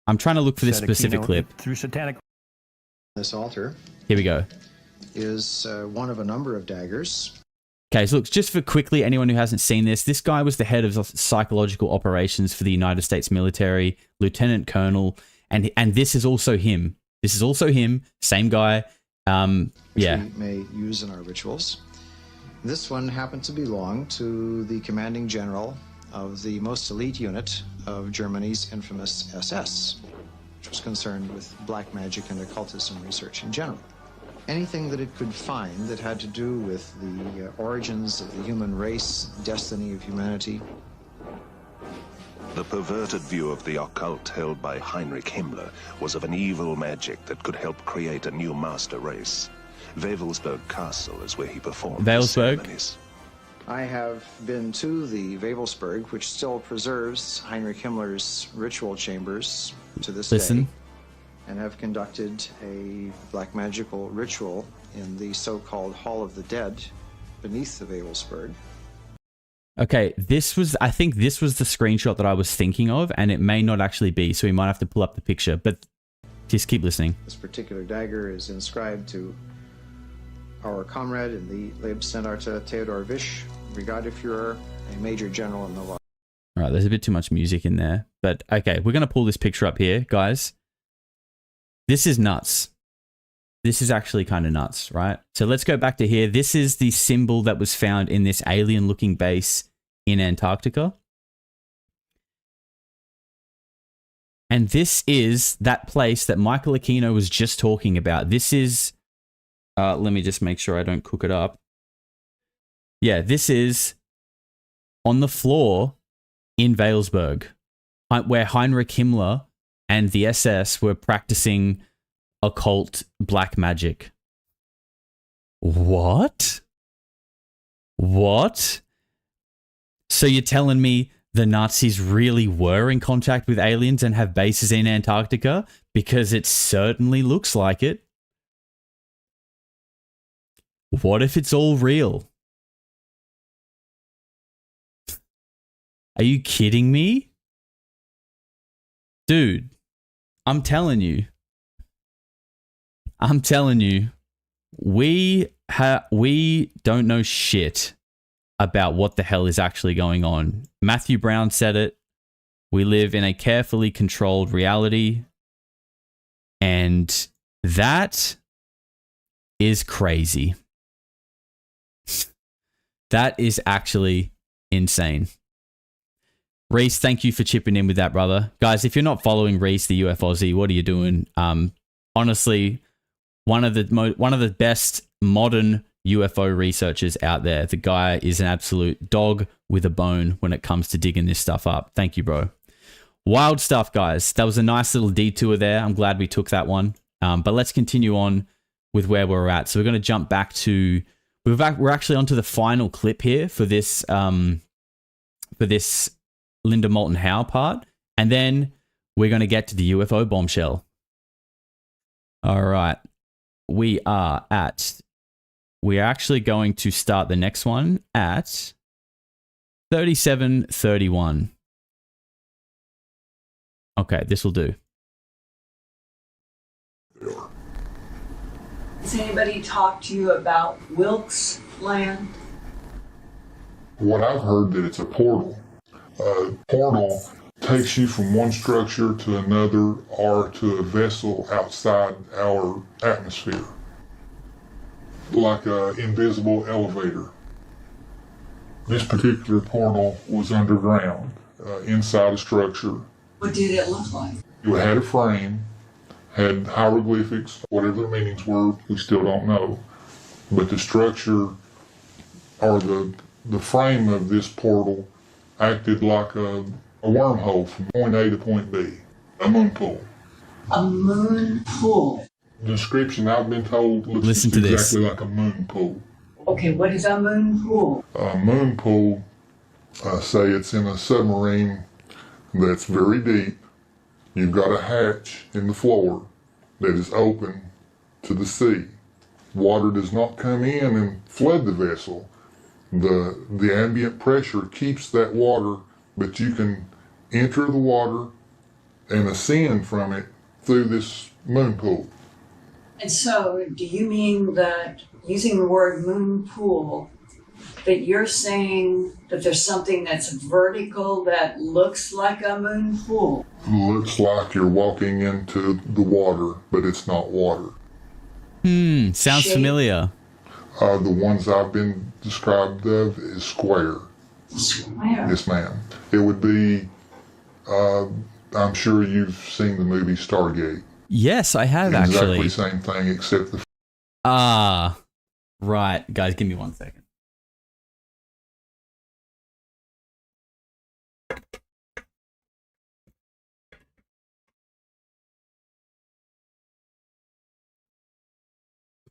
I'm trying to look for this specific clip. Through satanic. This altar. Here we go. Is one of a number of daggers. Okay, so look, just for quickly, anyone who hasn't seen this guy was the head of psychological operations for the United States military, lieutenant colonel, and this is also him. This is also him, same guy. Which we may use in our rituals. This one happened to belong to the commanding general of the most elite unit of Germany's infamous SS, which was concerned with black magic and occultism research in general. Anything that it could find that had to do with the origins of the human race, destiny of humanity. The perverted view of the occult held by Heinrich Himmler was of an evil magic that could help create a new master race. Wavelsberg Castle is where he performed his ceremonies. I have been to the Wavelsberg, which still preserves Heinrich Himmler's ritual chambers to this day, and have conducted a black magical ritual in the so-called Hall of the Dead beneath the Wavelsberg. Okay, I think this was the screenshot that I was thinking of, and it may not actually be, so we might have to pull up the picture, but just keep listening. This particular dagger is inscribed to our comrade in the Leibstandarte Theodor Wisch, Brigadeführer, a major general in the law. All right, there's a bit too much music in there, but okay, we're going to pull this picture up here, guys. This is nuts. This is actually kind of nuts, right? So let's go back to here. This is the symbol that was found in this alien-looking base in Antarctica. And this is that place that Michael Aquino was just talking about. This is, let me just make sure I don't cook it up. Yeah, this is on the floor in Walesburg, where Heinrich Himmler and the SS were practicing occult black magic. What? What? So you're telling me the Nazis really were in contact with aliens and have bases in Antarctica? Because it certainly looks like it. What if it's all real? Are you kidding me? Dude, I'm telling you, we don't know shit about what the hell is actually going on. Matthew Brown said it. We live in a carefully controlled reality. And that is crazy. That is actually insane. Reese, thank you for chipping in with that, brother. Guys, if you're not following Reese, the UFOZ, what are you doing? Honestly, one of the best modern UFO researchers out there. The guy is an absolute dog with a bone when it comes to digging this stuff up. Thank you, bro. Wild stuff, guys. That was a nice little detour there. I'm glad we took that one. But let's continue on with where we're at. So we're going to jump back to... We're actually onto the final clip here for this Linda Moulton Howe part. And then we're going to get to the UFO bombshell. All right. We're actually going to start the next one at 37:31. Okay, this will do. Has anybody talked to you about Wilkes Land? What I've heard that it's a portal. A portal takes you from one structure to another or to a vessel outside our atmosphere. Like an invisible elevator. This particular portal was underground, inside a structure. What did it look like? It had a frame, had hieroglyphics, whatever the meanings were, we still don't know. But the structure or the frame of this portal acted like a wormhole from point A to point B, a moon pool. A moon pool? The description I've been told looks Listen to this. exactly like a moon pool. Okay, what is a moon pool? A moon pool, say it's in a submarine that's very deep. You've got a hatch in the floor that is open to the sea. Water does not come in and flood the vessel. The ambient pressure keeps that water, but you can enter the water and ascend from it through this moon pool. And so, do you mean that, using the word moon pool, that you're saying that there's something that's vertical that looks like a moon pool? Looks like you're walking into the water, but it's not water. Sounds familiar. The ones I've been described of is square. Square? Yes, ma'am. It would be, I'm sure you've seen the movie Stargate. Yes, I have actually. Exactly same thing, except the... Right. Guys, give me 1 second.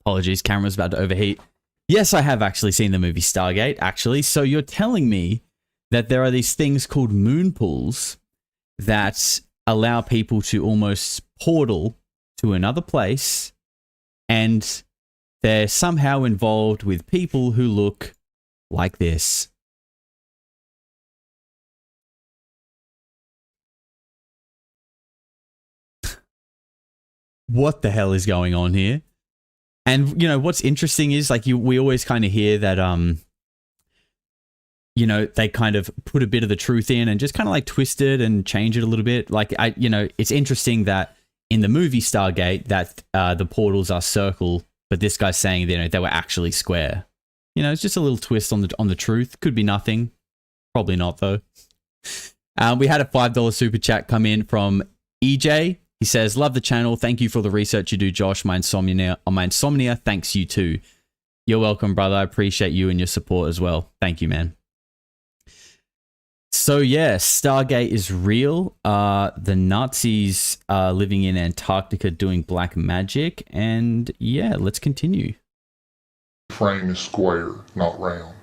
Apologies, camera's about to overheat. Yes, I have actually seen the movie Stargate, actually. So you're telling me that there are these things called moon pools that allow people to almost portal to another place, and they're somehow involved with people who look like this. What the hell is going on here? And, you know, what's interesting is, like, we always kind of hear that, you know, they kind of put a bit of the truth in and just kind of like twist it and change it a little bit. Like, you know, it's interesting that in the movie Stargate that the portals are circle, but this guy's saying that, you know, they were actually square. You know, it's just a little twist on the truth. Could be nothing. Probably not, though. We had a $5 super chat come in from EJ. He says, love the channel. Thank you for the research you do, Josh. My insomnia thanks you too. You're welcome, brother. I appreciate you and your support as well. Thank you, man. So yeah, Stargate is real. The Nazis are living in Antarctica doing black magic, and yeah, let's continue. Frame is square, not round.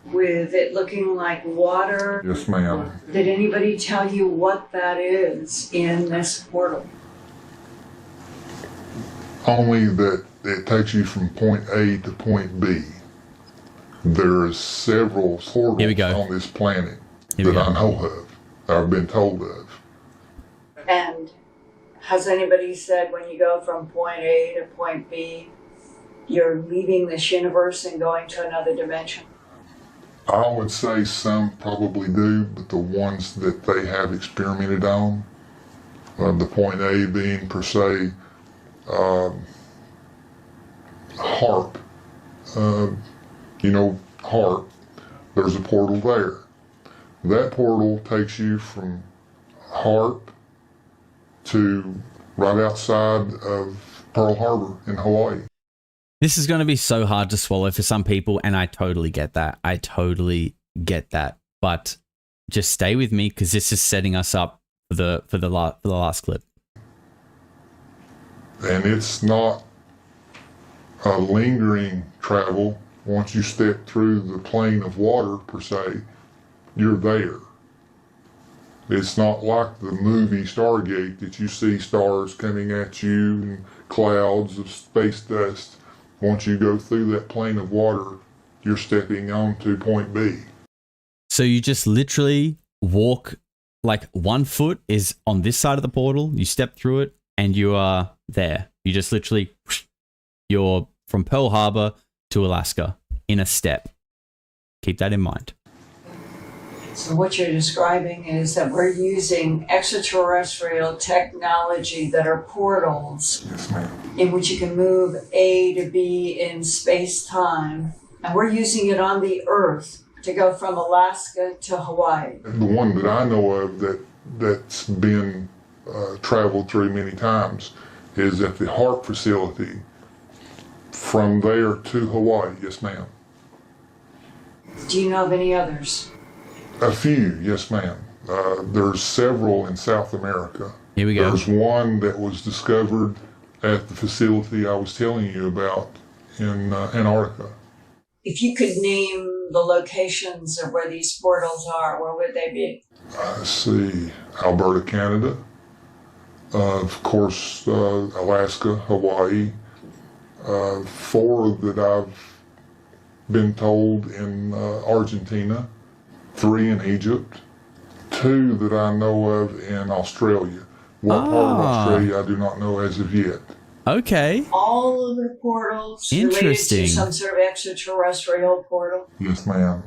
With it looking like water. Yes, ma'am. Did anybody tell you what that is in this portal? Only that it takes you from point A to point B. There's several portals on this planet that I know of, that I've been told of. And has anybody said when you go from point A to point B, you're leaving this universe and going to another dimension? I would say some probably do, but the ones that they have experimented on, the point A being per se, HARP. HARP, there's a portal there. That portal takes you from HARP to right outside of Pearl Harbor in Hawaii. This is going to be so hard to swallow for some people, and I totally get that. But just stay with me because this is setting us up for the last clip. And it's not a lingering travel. Once you step through the plane of water, per se, you're there. It's not like the movie Stargate that you see stars coming at you and clouds of space dust. Once you go through that plane of water, you're stepping on to point B. So you just literally walk, like one foot is on this side of the portal, you step through it, and you are there. You just literally, you're from Pearl Harbor to Alaska in a step. Keep that in mind. So what you're describing is that we're using extraterrestrial technology that are portals in which you can move A to B in space-time. And we're using it on the Earth to go from Alaska to Hawaii. The one that I know of that's been traveled through many times is at the HARP facility. From there to Hawaii, yes ma'am. Do you know of any others? A few, yes ma'am. There's several in South America. Here we go. There's one that was discovered at the facility I was telling you about in Antarctica. If you could name the locations of where these portals are, where would they be? Let's see, Alberta, Canada. Of course, Alaska, Hawaii. 4 that I've been told in Argentina. 3 in Egypt, 2 that I know of in Australia. What part of Australia I do not know as of yet. Okay. All of the portals related to some sort of extraterrestrial portal? Yes, ma'am.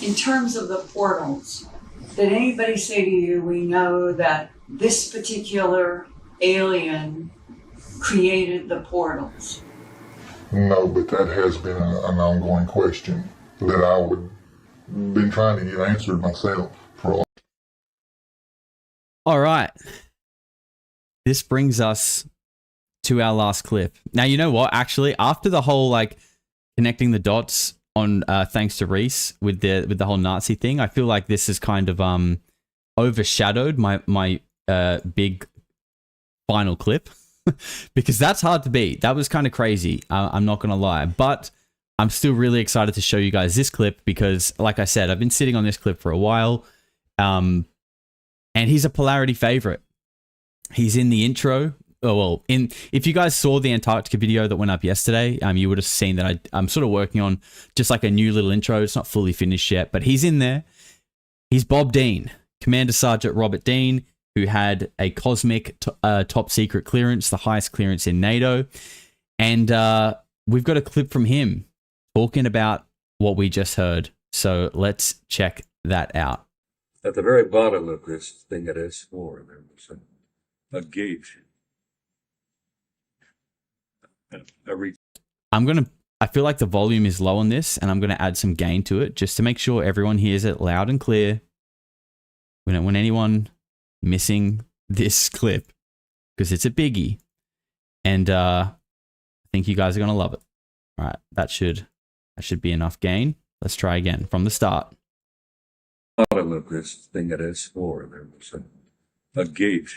In terms of the portals, did anybody say to you, we know that this particular alien created the portals? No, but that has been an ongoing question that I would been trying to get answered myself for all right. This brings us to our last clip. Now, you know what? Actually, after the whole like connecting the dots on thanks to Reese with the whole Nazi thing, I feel like this is kind of overshadowed my big final clip because that's hard to beat. That was kind of crazy. I'm not gonna lie, but I'm still really excited to show you guys this clip because, like I said, I've been sitting on this clip for a while, and he's a Polarity favorite. He's in the intro. Oh, well, if you guys saw the Antarctica video that went up yesterday, you would have seen that I'm sort of working on just like a new little intro. It's not fully finished yet, but he's in there. He's Bob Dean, Commander Sergeant Robert Dean, who had a cosmic top secret clearance, the highest clearance in NATO, and we've got a clip from him talking about what we just heard. So let's check that out. At the very bottom of this thing at S4, there was a gate. I feel like the volume is low on this, and I'm going to add some gain to it just to make sure everyone hears it loud and clear. We don't want anyone missing this clip because it's a biggie. And I think you guys are going to love it. All right, that should be enough gain. Let's try again from the start. bottom of this thing at S4, there was a gate.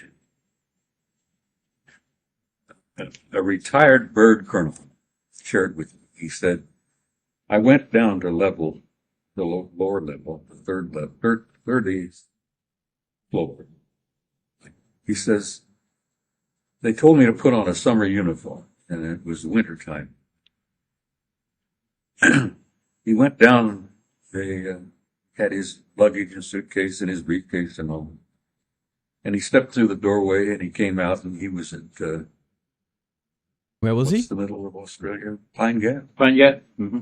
A retired bird colonel shared with me. He said, I went down to the lower level, the third level, 30th floor. He says, they told me to put on a summer uniform, and it was wintertime. He went down, they had his luggage and suitcase and his briefcase and all. And he stepped through the doorway and he came out and he was at... where was he? The middle of Australia. Pine Gap. Pine Gap. Mm-hmm.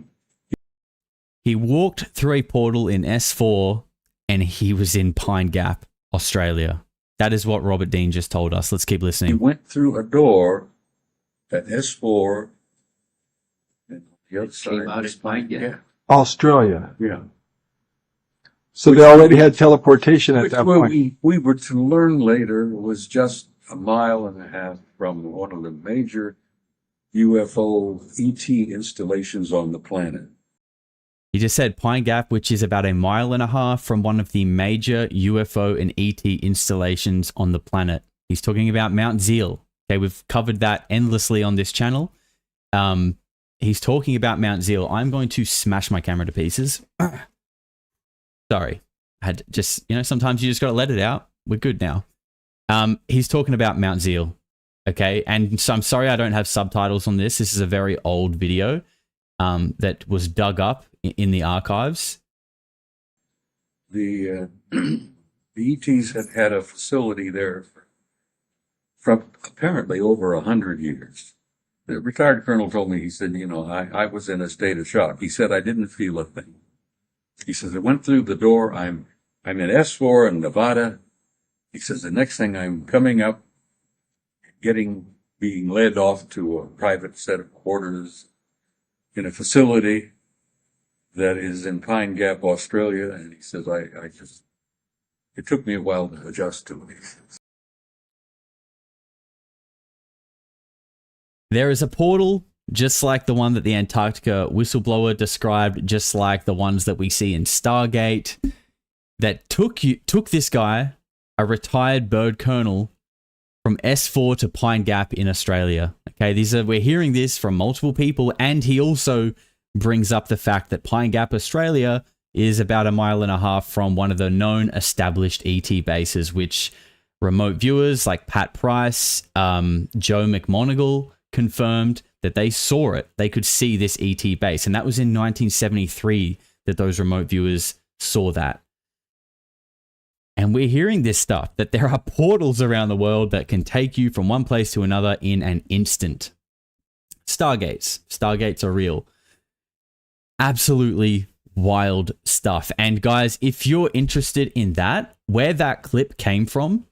He walked through a portal in S4 and he was in Pine Gap, Australia. That is what Robert Dean just told us. Let's keep listening. He went through a door at S4. And the other side was Pine Gap. Australia. Yeah. So they already had teleportation at that point. We were to learn later was just a mile and a half from one of the major UFO ET installations on the planet. He just said Pine Gap, which is about a mile and a half from one of the major UFO and ET installations on the planet. He's talking about Mount Zeal. Okay, we've covered that endlessly on this channel. He's talking about Mount Zeal. I'm going to smash my camera to pieces. Sorry. I had just, sometimes you just got to let it out. We're good now. He's talking about Mount Zeal. Okay, and so I'm sorry I don't have subtitles on this. This is a very old video that was dug up in the archives. The ETs had a facility there from apparently over 100 years. The retired colonel told me, he said, I was in a state of shock. He said, I didn't feel a thing. He says, I went through the door. I'm in S4 in Nevada. He says, the next thing I'm coming up, being led off to a private set of quarters in a facility that is in Pine Gap, Australia. And he says, it took me a while to adjust to it. There is a portal just like the one that the Antarctica whistleblower described, just like the ones that we see in Stargate, that took this guy, a retired bird colonel, from S4 to Pine Gap in Australia. Okay, we're hearing this from multiple people, and he also brings up the fact that Pine Gap, Australia, is about a mile and a half from one of the known established ET bases, which remote viewers like Pat Price, Joe McMoneagle confirmed that they saw it. They could see this ET base, and that was in 1973 that those remote viewers saw that. And we're hearing this stuff, that there are portals around the world that can take you from one place to another in an instant. Stargates. Stargates are real. Absolutely wild stuff. And guys, if you're interested in that, where that clip came from,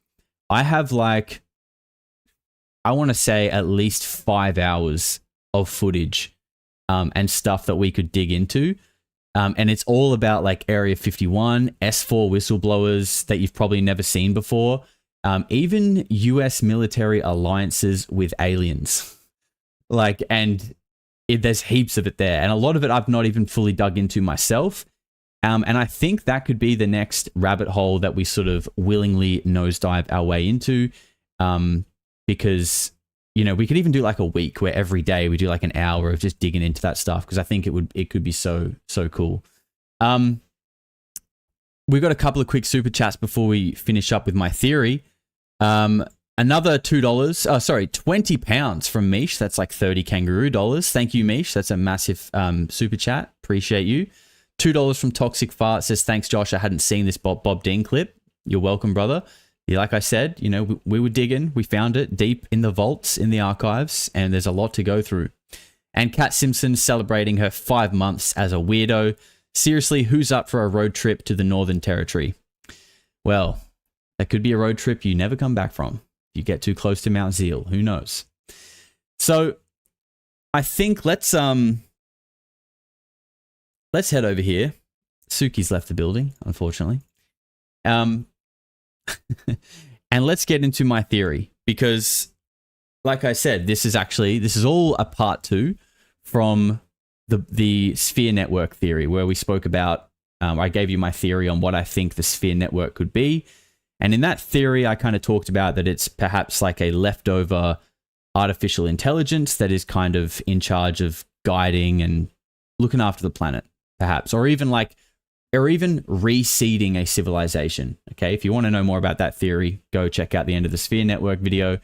I have I want to say at least 5 hours of footage and stuff that we could dig into. And it's all about Area 51, S4 whistleblowers that you've probably never seen before. Even US military alliances with aliens. There's heaps of it there. And a lot of it I've not even fully dug into myself. And I think that could be the next rabbit hole that we sort of willingly nosedive our way into. Because, we could even do a week where every day we do an hour of just digging into that stuff. Because I think it could be so cool. We've got a couple of quick super chats before we finish up with my theory. Another $2, 20 pounds from Mish. That's 30 kangaroo dollars. Thank you, Mish. That's a massive super chat. Appreciate you. $2 from Toxic Fart says, thanks, Josh. I hadn't seen this Bob Dean clip. You're welcome, brother. Yeah, like I said, we were digging. We found it deep in the vaults, in the archives, and there's a lot to go through. And Kat Simpson celebrating her 5 months as a weirdo. Seriously, who's up for a road trip to the Northern Territory? Well, that could be a road trip you never come back from. You get too close to Mount Zeal. Who knows? So I think let's head over here. Suki's left the building, unfortunately. And let's get into my theory, because like I said, this is all a part 2 from the sphere network theory, where we spoke about I gave you my theory on what I think the sphere network could be. And in that theory, I kind of talked about that it's perhaps like a leftover artificial intelligence that is kind of in charge of guiding and looking after the planet, perhaps, or even reseeding a civilization. Okay, if you want to know more about that theory, go check out the End of the Sphere Network video.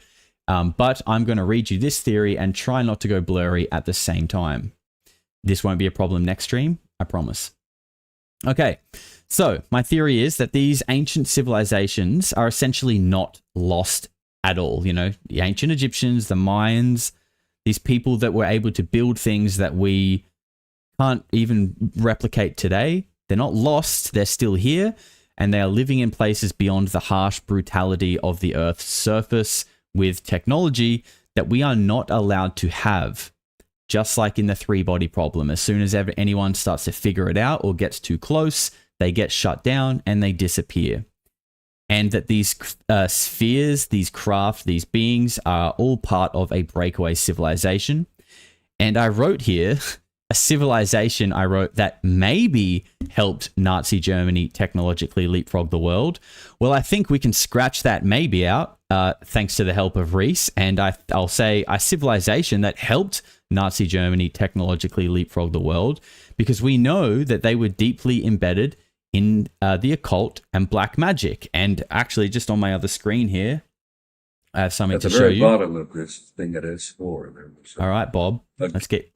But I'm going to read you this theory and try not to go blurry at the same time. This won't be a problem next stream, I promise. Okay, so my theory is that these ancient civilizations are essentially not lost at all. You know, the ancient Egyptians, the Mayans, these people that were able to build things that we can't even replicate today. They're not lost, they're still here, and they are living in places beyond the harsh brutality of the Earth's surface with technology that we are not allowed to have. Just like in the three-body problem, as soon as anyone starts to figure it out or gets too close, they get shut down and they disappear. And that these spheres, these craft, these beings are all part of a breakaway civilization. And I wrote here a civilization that maybe helped Nazi Germany technologically leapfrog the world. Well, I think we can scratch that maybe out thanks to the help of Reese. And I'll say a civilization that helped Nazi Germany technologically leapfrog the world, because we know that they were deeply embedded in the occult and black magic. And actually, just on my other screen here, I have something to show you. At the very bottom of this thing it is for. All right, Bob, let's get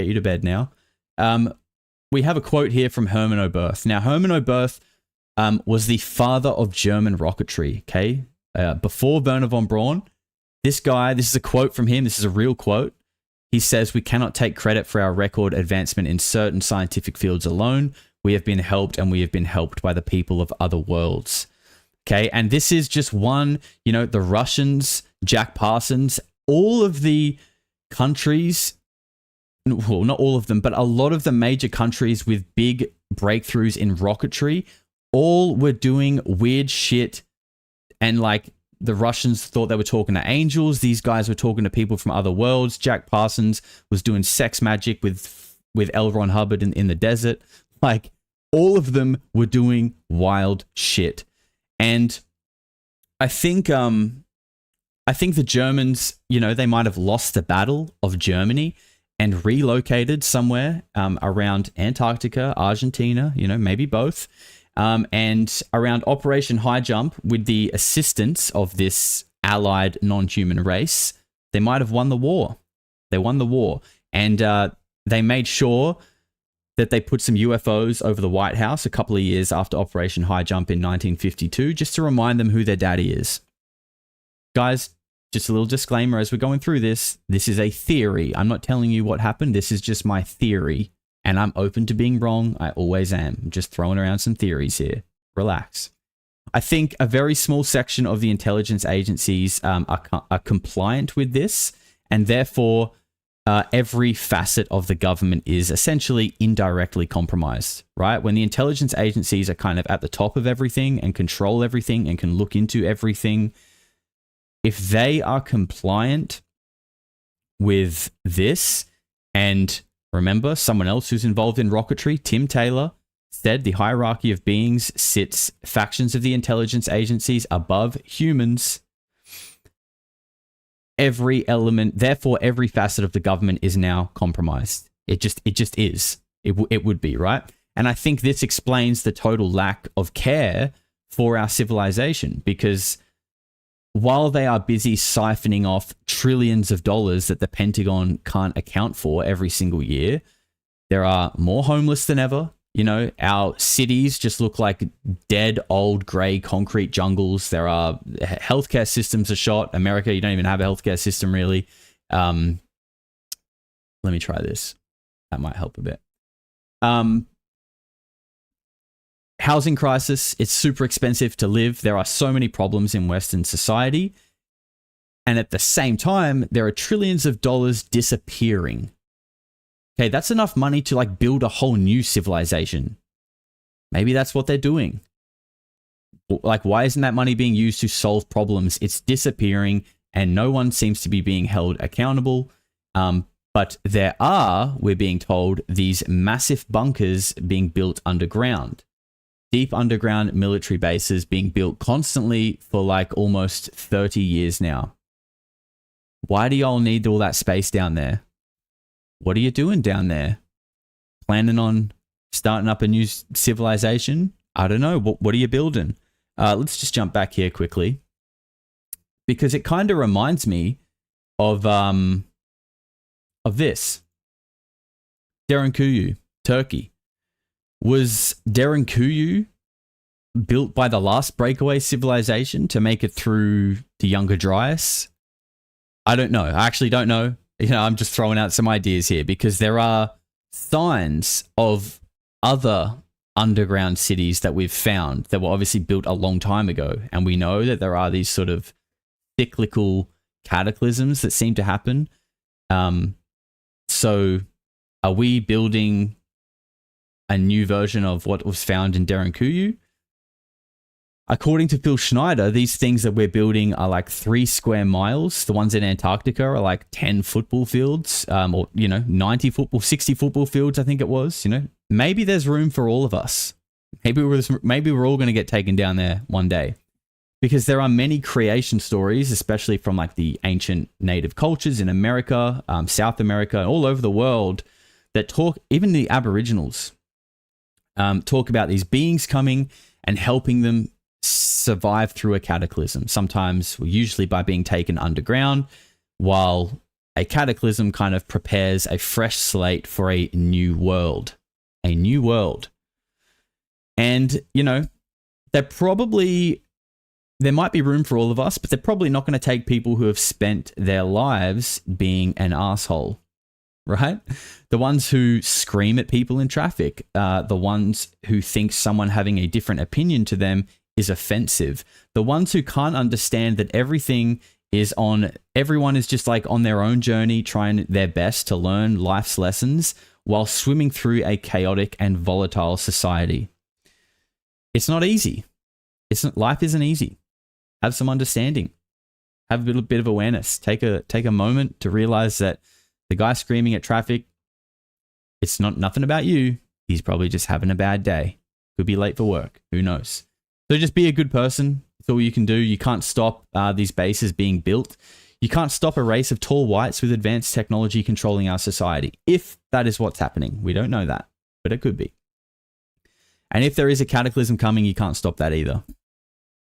you to bed now. We have a quote here from Hermann Oberth. Now, Hermann Oberth was the father of German rocketry, okay? Before Werner von Braun, this guy, this is a quote from him, this is a real quote. He says, "We cannot take credit for our record advancement in certain scientific fields alone. We have been helped, and we have been helped by the people of other worlds." Okay, and this is just one, you know, the Russians, Jack Parsons, all of the countries, well, not all of them, but a lot of the major countries with big breakthroughs in rocketry, all were doing weird shit. And like the Russians thought they were talking to angels. These guys were talking to people from other worlds. Jack Parsons was doing sex magic with L. Ron Hubbard in the desert. Like, all of them were doing wild shit. And I think the Germans, you know, they might have lost the battle of Germany and relocated somewhere around Antarctica, Argentina, you know, maybe both. And around Operation High Jump, with the assistance of this allied non-human race, they might have won the war. They won the war. And they made sure that they put some UFOs over the White House a couple of years after Operation High Jump in 1952, just to remind them who their daddy is. Guys, just a little disclaimer as we're going through this. This is a theory. I'm not telling you what happened. This is just my theory. And I'm open to being wrong. I always am. I'm just throwing around some theories here. Relax. I think a very small section of the intelligence agencies are compliant with this, and therefore every facet of the government is essentially indirectly compromised, right? When the intelligence agencies are kind of at the top of everything and control everything and can look into everything, if they are compliant with this, and remember, someone else who's involved in rocketry, Tim Taylor, said the hierarchy of beings sits factions of the intelligence agencies above humans. Every element, therefore, every facet of the government is now compromised. It just is. It would be, right? And I think this explains the total lack of care for our civilization, because while they are busy siphoning off trillions of dollars that the Pentagon can't account for every single year, there are more homeless than ever. You know, our cities just look like dead, old, grey concrete jungles. There are healthcare systems are shot. America, you don't even have a healthcare system, really. Let me try this. That might help a bit. Housing crisis. It's super expensive to live. There are so many problems in Western society. And at the same time, there are trillions of dollars disappearing. Okay, that's enough money to like build a whole new civilization. Maybe that's what they're doing. Like, why isn't that money being used to solve problems? It's disappearing and no one seems to be being held accountable. But there are, we're being told, these massive bunkers being built underground. deep underground military bases being built constantly for like almost 30 years now. Why do y'all need all that space down there? What are you doing down there? Planning on starting up a new civilization? I don't know. What are you building? Let's just jump back here quickly, because it kind of reminds me of this. Derinkuyu, Turkey. Was Derinkuyu built by the last breakaway civilization to make it through the Younger Dryas? I don't know. I actually don't know. You know, I'm just throwing out some ideas here because there are signs of other underground cities that we've found that were obviously built a long time ago. And we know that there are these sort of cyclical cataclysms that seem to happen. So are we building a new version of what was found in Derinkuyu? According to Phil Schneider, these things that we're building are like 3 square miles. The ones in Antarctica are like 10 football fields, or, 90 football, 60 football fields, I think it was. Maybe there's room for all of us. Maybe we're all going to get taken down there one day, because there are many creation stories, especially from like the ancient native cultures in America, South America, all over the world, that talk, even the Aboriginals, talk about these beings coming and helping them survive through a cataclysm. Sometimes, usually by being taken underground, while a cataclysm kind of prepares a fresh slate for a new world. A new world. And, there might be room for all of us, but they're probably not going to take people who have spent their lives being an asshole. Right? The ones who scream at people in traffic, the ones who think someone having a different opinion to them is offensive, the ones who can't understand that everyone is just like on their own journey, trying their best to learn life's lessons while swimming through a chaotic and volatile society. It's not easy. Life isn't easy. Have some understanding. Have a little bit of awareness. Take a moment to realize that the guy screaming at traffic, it's nothing about you. He's probably just having a bad day. Could be late for work. Who knows? So just be a good person. That's all you can do. You can't stop these bases being built. You can't stop a race of tall whites with advanced technology controlling our society. If that is what's happening. We don't know that, but it could be. And if there is a cataclysm coming, you can't stop that either.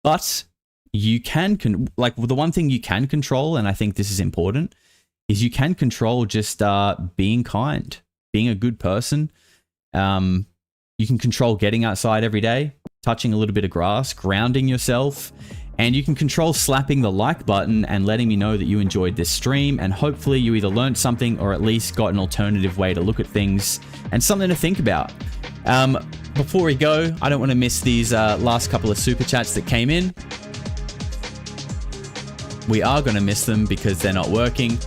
But you can, the one thing you can control, and I think this is important, is you can control just being kind, being a good person. You can control getting outside every day, touching a little bit of grass, grounding yourself, and you can control slapping the like button and letting me know that you enjoyed this stream, and hopefully you either learned something or at least got an alternative way to look at things and something to think about. Before we go, I don't want to miss these last couple of super chats that came in. We are going to miss them because they're not working.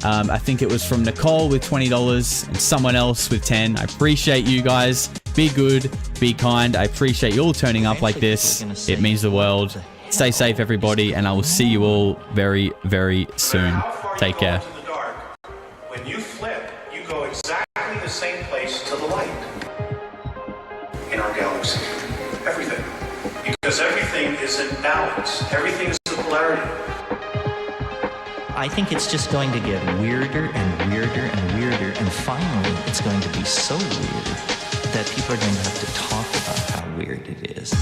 I think it was from Nicole with $20 and someone else with 10. I appreciate you guys. Be good, be kind. I appreciate you all turning up like this. It means the world. Stay safe, everybody, and I will see you all very, very soon. Take care. When you flip, you go exactly the same place to the light in our galaxy. Everything. Because everything is in balance. Everything is in polarity. I think it's just going to get weirder and weirder and weirder, and finally it's going to be so weird that people are going to have to talk about how weird it is.